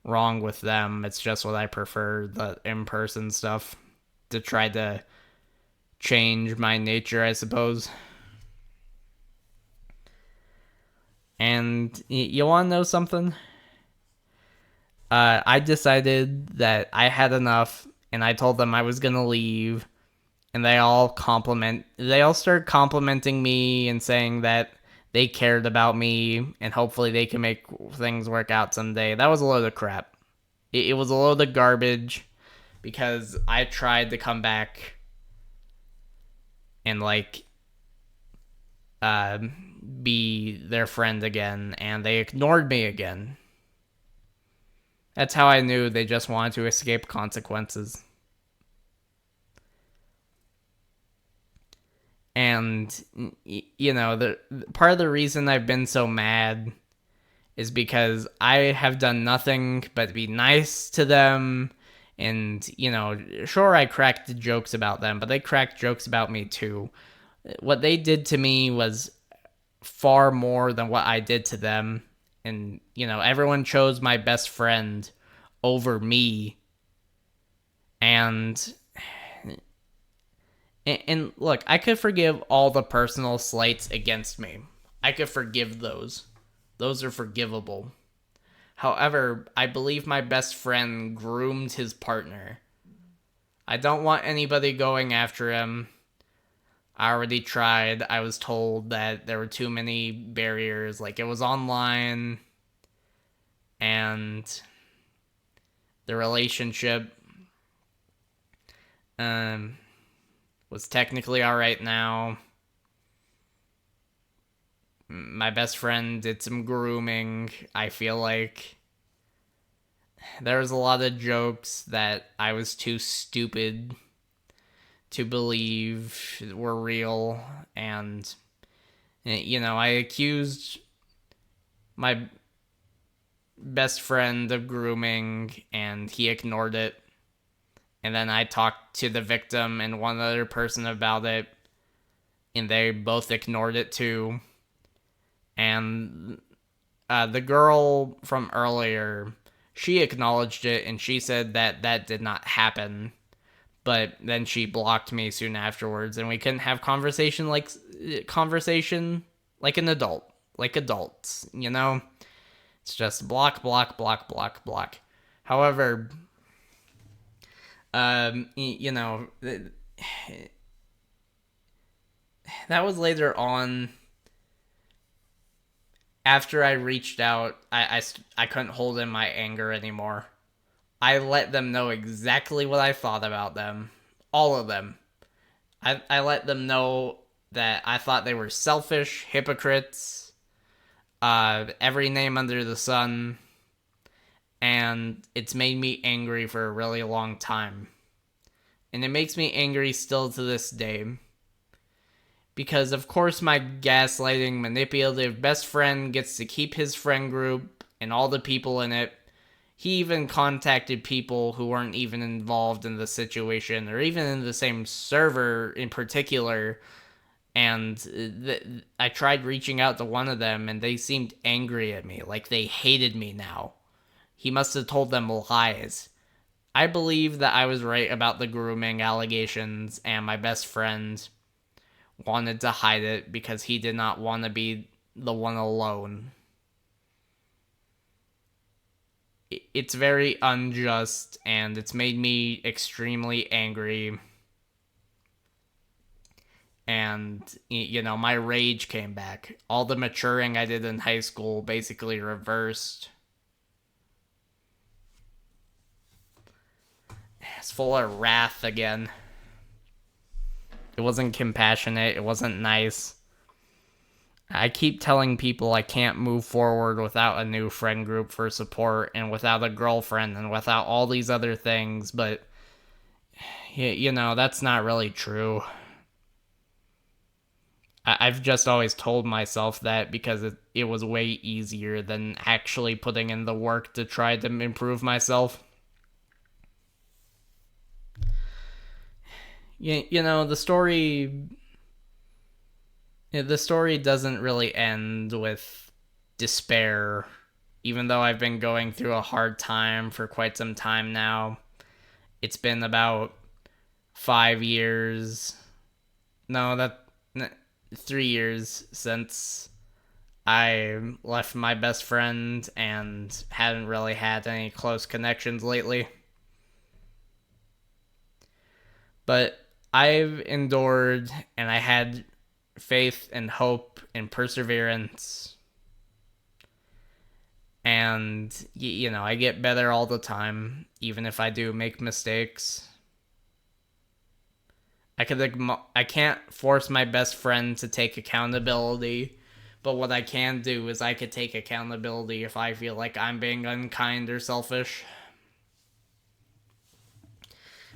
wrong with them. It's just what I prefer, the in-person stuff, to try to change my nature, I suppose. And you want to know something? I decided that I had enough, and I told them I was gonna leave, and they all started complimenting me and saying that they cared about me, and hopefully they can make things work out someday. That was a load of crap. It was a load of garbage, because I tried to come back and, like, be their friend again, and they ignored me again. That's how I knew they just wanted to escape consequences. And, you know, the part of the reason I've been so mad is because I have done nothing but be nice to them. And, you know, sure, I cracked jokes about them, but they cracked jokes about me too. What they did to me was far more than what I did to them. And, you know, everyone chose my best friend over me. And look, I could forgive all the personal slights against me. I could forgive those. Those are forgivable. However, I believe my best friend groomed his partner. I don't want anybody going after him. I already tried. I was told that there were too many barriers. Like, it was online, and the relationship um, was technically alright now. My best friend did some grooming. I feel like there was a lot of jokes that I was too stupid to believe were real, and I accused my best friend of grooming, and he ignored it. And then I talked to the victim and one other person about it, and they both ignored it too. And the girl from earlier, she acknowledged it, and she said that that did not happen. But then she blocked me soon afterwards, and we couldn't have conversation like an adult, like adults. It's just block, block, block, block, block. However, that was later on. After I reached out, I couldn't hold in my anger anymore. I let them know exactly what I thought about them. All of them. I let them know that I thought they were selfish, hypocrites, every name under the sun, and it's made me angry for a really long time. And it makes me angry still to this day. Because, of course, my gaslighting, manipulative best friend gets to keep his friend group and all the people in it. He even contacted people who weren't even involved in the situation or even in the same server in particular. And I tried reaching out to one of them, and they seemed angry at me, like they hated me now. He must have told them lies. I believe that I was right about the grooming allegations, and my best friend wanted to hide it because he did not want to be the one alone. It's very unjust, and it's made me extremely angry. And, my rage came back. All the maturing I did in high school basically reversed. It's full of wrath again. It wasn't compassionate. It wasn't nice. I keep telling people I can't move forward without a new friend group for support and without a girlfriend and without all these other things, but, that's not really true. I've just always told myself that because it was way easier than actually putting in the work to try to improve myself. The story doesn't really end with despair, even though I've been going through a hard time for quite some time now. It's been about 5 years. No, 3 years since I left my best friend and hadn't really had any close connections lately. But I've endured, and I had faith and hope and perseverance. And, I get better all the time, even if I do make mistakes. I can't force my best friend to take accountability, but what I can do is I could take accountability if I feel like I'm being unkind or selfish.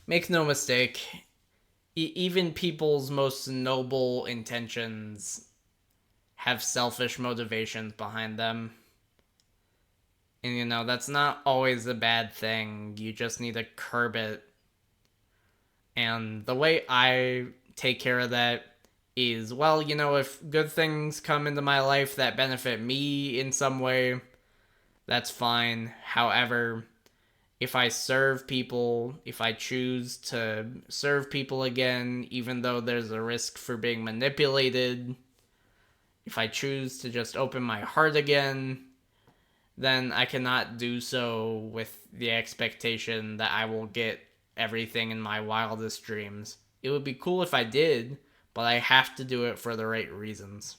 Make no mistake, even people's most noble intentions have selfish motivations behind them. And that's not always a bad thing. You just need to curb it. And the way I take care of that is, well, if good things come into my life that benefit me in some way, that's fine. However, if I serve people, if I choose to serve people again, even though there's a risk for being manipulated, if I choose to just open my heart again, then I cannot do so with the expectation that I will get everything in my wildest dreams. It would be cool if I did, but I have to do it for the right reasons.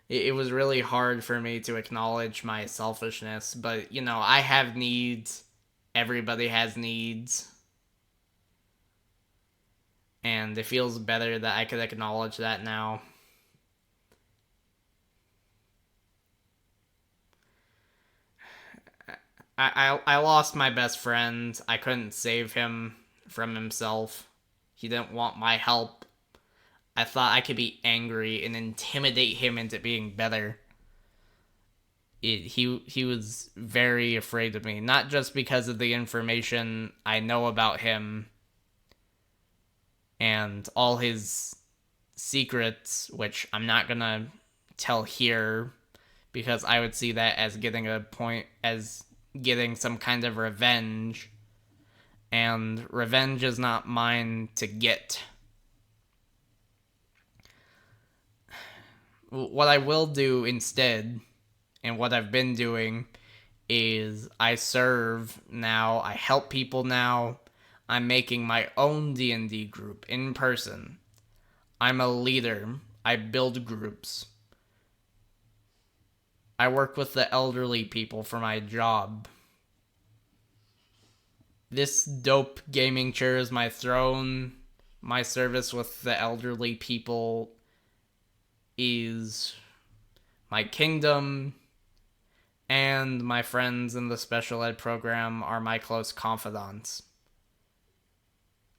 It was really hard for me to acknowledge my selfishness, but I have needs. Everybody has needs. And it feels better that I could acknowledge that now. I lost my best friend. I couldn't save him from himself. He didn't want my help. I thought I could be angry and intimidate him into being better. He was very afraid of me, not just because of the information I know about him and all his secrets, which I'm not gonna tell here because I would see that as getting some kind of revenge, and revenge is not mine to get. What I will do instead, and what I've been doing, is I serve now, I help people now. I'm making my own D&D group in person. I'm a leader. I build groups. I work with the elderly people for my job. This dope gaming chair is my throne. My service with the elderly people is my kingdom. And my friends in the special ed program are my close confidants.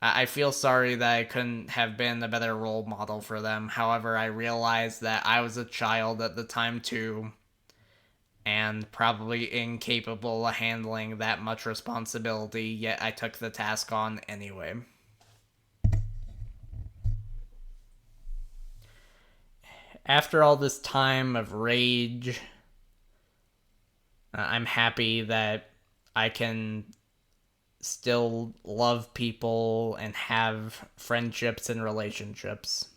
I feel sorry that I couldn't have been a better role model for them. However, I realized that I was a child at the time too, and probably incapable of handling that much responsibility, yet I took the task on anyway. After all this time of rage, I'm happy that I can still love people and have friendships and relationships.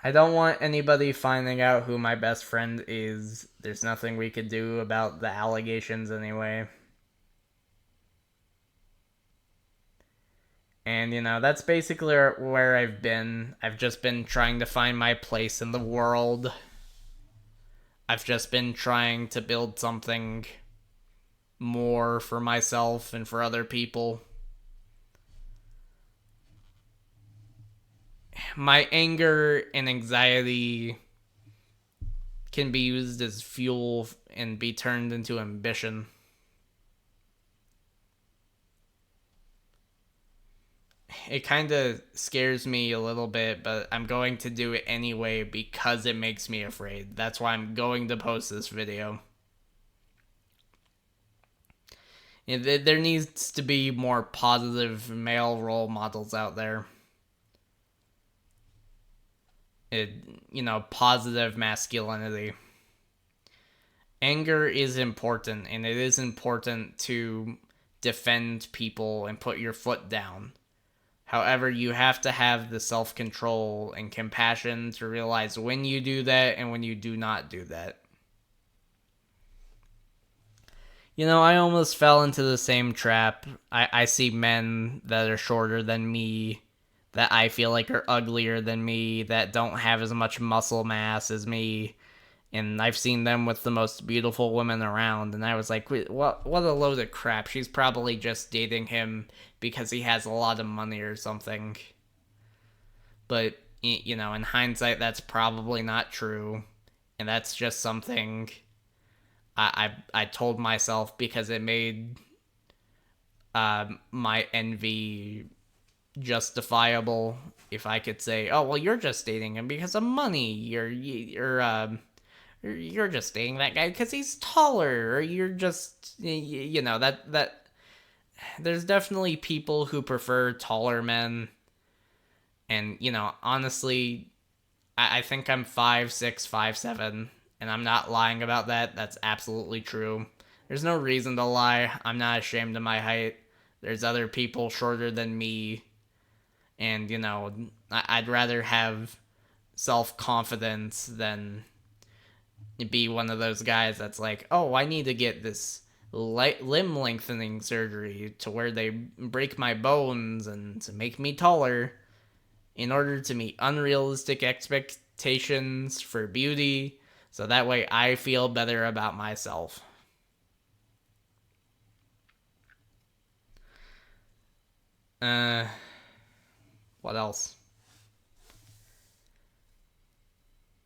I don't want anybody finding out who my best friend is. There's nothing we could do about the allegations anyway. And, that's basically where I've been. I've just been trying to find my place in the world. I've just been trying to build something more for myself and for other people. My anger and anxiety can be used as fuel and be turned into ambition. It kind of scares me a little bit, but I'm going to do it anyway because it makes me afraid. That's why I'm going to post this video. There needs to be more positive male role models out there. Positive masculinity. Anger is important, and it is important to defend people and put your foot down. However, you have to have the self-control and compassion to realize when you do that and when you do not do that. I almost fell into the same trap. I see men that are shorter than me, that I feel like are uglier than me, that don't have as much muscle mass as me, and I've seen them with the most beautiful women around, and I was like, what a load of crap. She's probably just dating him because he has a lot of money or something. But, in hindsight, that's probably not true, and that's just something I told myself because it made my envy justifiable. If I could say, oh, well, you're just dating him because of money, you're just dating that guy because he's taller, or you're just, that there's definitely people who prefer taller men, and honestly, I think I'm 5'6", 5'7", and I'm not lying about that. That's absolutely true. There's no reason to lie. I'm not ashamed of my height. There's other people shorter than me, and I'd rather have self-confidence than be one of those guys that's like, oh, I need to get this limb lengthening surgery to where they break my bones and to make me taller in order to meet unrealistic expectations for beauty, so that way I feel better about myself. Uh, what else?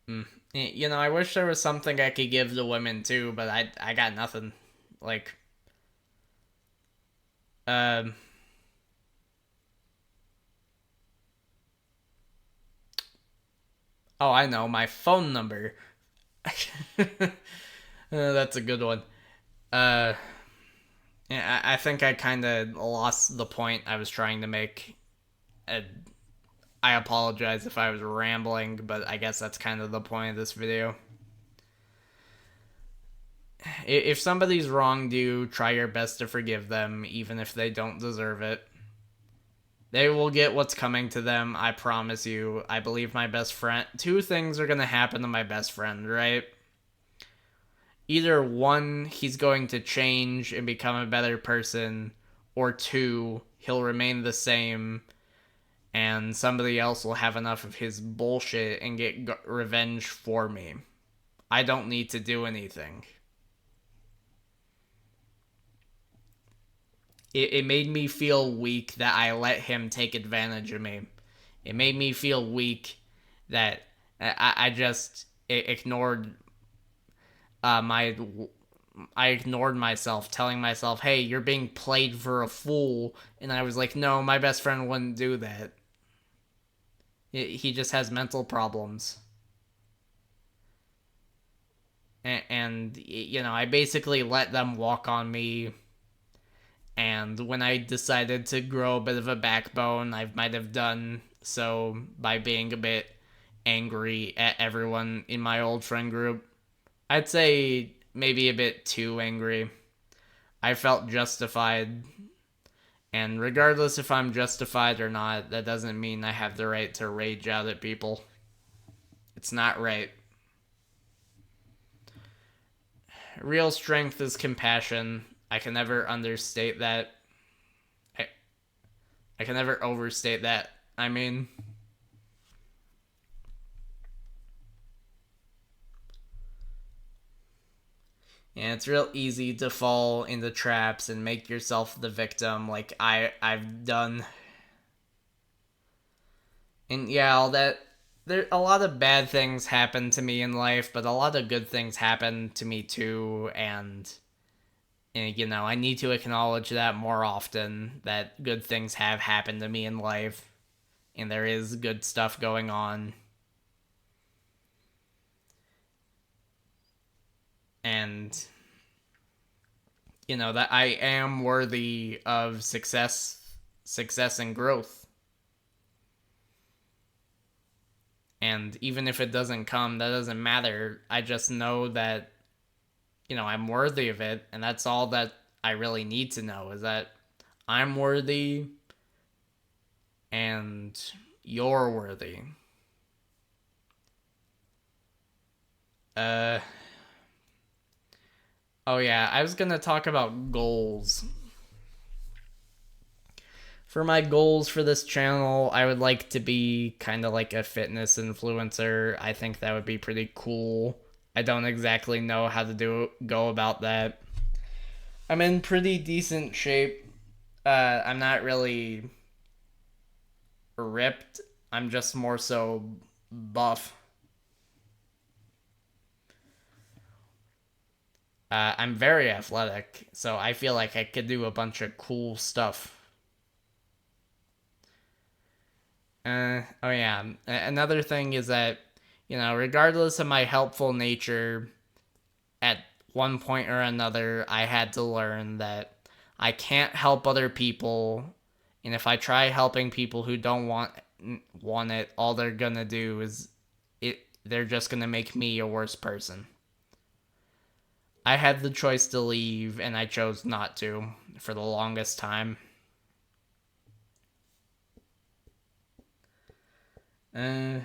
I wish there was something I could give to women too, but I got nothing. Like, um, oh, I know my phone number. That's a good one. Uh, yeah, I think I kind of lost the point I was trying to make. Uh, I apologize if I was rambling, but I guess that's kind of the point of this video. If somebody's wronged you, try your best to forgive them, even if they don't deserve it. They will get what's coming to them, I promise you. I believe my best friend. Two things are gonna happen to my best friend, right? Either one, he's going to change and become a better person, or two, he'll remain the same and somebody else will have enough of his bullshit and get revenge for me. I don't need to do anything. It made me feel weak that I let him take advantage of me. It made me feel weak that I just ignored my. I ignored myself, telling myself, hey, you're being played for a fool. And I was like, no, my best friend wouldn't do that. He just has mental problems. And I basically let them walk on me. And when I decided to grow a bit of a backbone, I might have done so by being a bit angry at everyone in my old friend group. I'd say maybe a bit too angry. I felt justified. And regardless if I'm justified or not, that doesn't mean I have the right to rage out at people. It's not right. Real strength is compassion. I can never understate that. I, I can never overstate that. I mean, yeah, it's real easy to fall into traps and make yourself the victim like I've done. And yeah, all that there a lot of bad things happen to me in life, but a lot of good things happen to me too, and I need to acknowledge that more often, that good things have happened to me in life and there is good stuff going on. And that I am worthy of success and growth. And even if it doesn't come, that doesn't matter. I just know that I'm worthy of it, and that's all that I really need to know, is that I'm worthy and you're worthy. Uh oh yeah, I was going to talk about goals. For my goals for this channel, I would like to be kind of like a fitness influencer. I think that would be pretty cool. I don't exactly know how to go about that. I'm in pretty decent shape. I'm not really ripped. I'm just more so buff. I'm very athletic, so I feel like I could do a bunch of cool stuff. Oh yeah. Another thing is that, regardless of my helpful nature, at one point or another, I had to learn that I can't help other people, and if I try helping people who don't want it, all they're gonna do is they're just gonna make me a worse person. I had the choice to leave, and I chose not to for the longest time. Uh,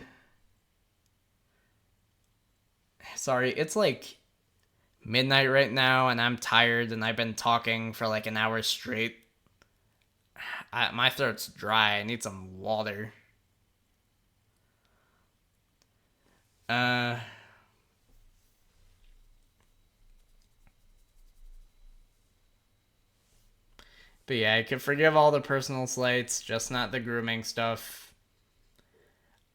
Sorry, it's like midnight right now, and I'm tired, and I've been talking for like an hour straight. My throat's dry. I need some water. Uh, but yeah, I can forgive all the personal slights, just not the grooming stuff.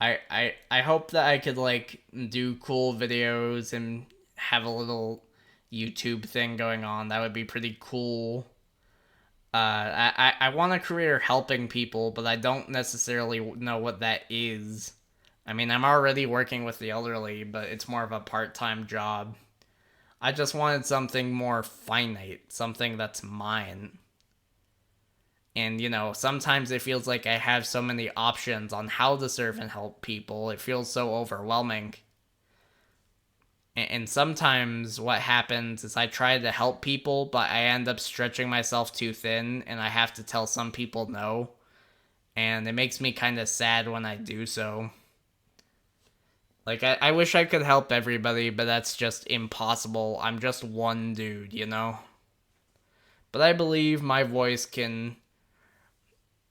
I hope that I could like do cool videos and have a little YouTube thing going on. That would be pretty cool. I want a career helping people, but I don't necessarily know what that is. I mean, I'm already working with the elderly, but it's more of a part time job. I just wanted something more finite, something that's mine. And, sometimes it feels like I have so many options on how to serve and help people. It feels so overwhelming. And sometimes what happens is I try to help people, but I end up stretching myself too thin, and I have to tell some people no. And it makes me kind of sad when I do so. Like, I wish I could help everybody, but that's just impossible. I'm just one dude. But I believe my voice can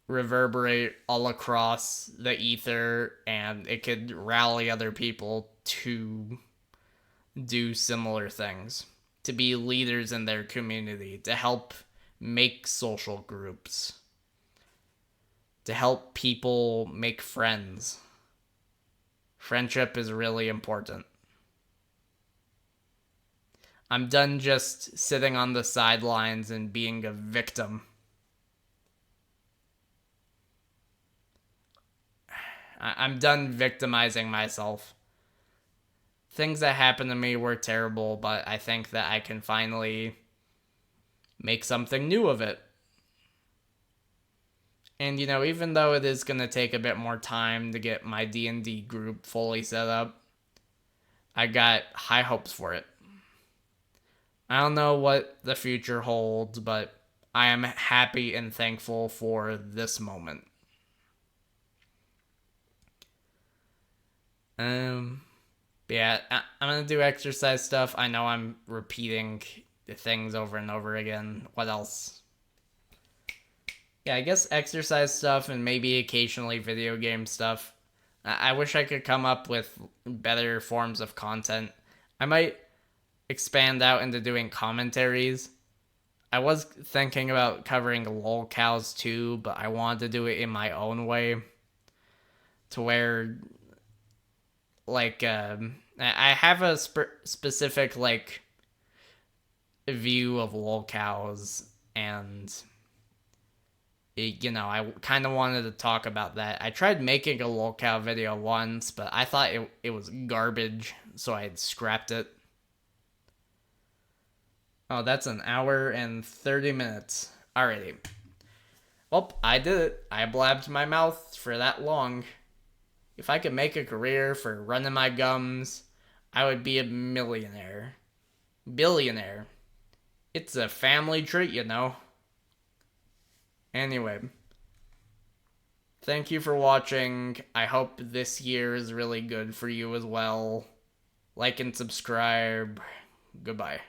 reverberate all across the ether, and it could rally other people to do similar things, to be leaders in their community, to help make social groups, to help people make friends. Friendship is really important. I'm done just sitting on the sidelines and being a victim. I'm done victimizing myself. Things that happened to me were terrible, but I think that I can finally make something new of it. And even though it is going to take a bit more time to get my D&D group fully set up, I got high hopes for it. I don't know what the future holds, but I am happy and thankful for this moment. Yeah, I'm gonna do exercise stuff. I know I'm repeating the things over and over again. What else? Yeah, I guess exercise stuff and maybe occasionally video game stuff. I wish I could come up with better forms of content. I might expand out into doing commentaries. I was thinking about covering lolcows too, but I wanted to do it in my own way, to where like I have a specific like view of lolcows, and I kind of wanted to talk about that. I tried making a lolcow video once, but I thought it was garbage, so I had scrapped it. Oh, that's an hour and 30 minutes. Alrighty. Well, I did it. I blabbed my mouth for that long. If I could make a career for running my gums, I would be a millionaire. Billionaire. It's a family trait. Anyway, thank you for watching. I hope this year is really good for you as well. Like and subscribe. Goodbye.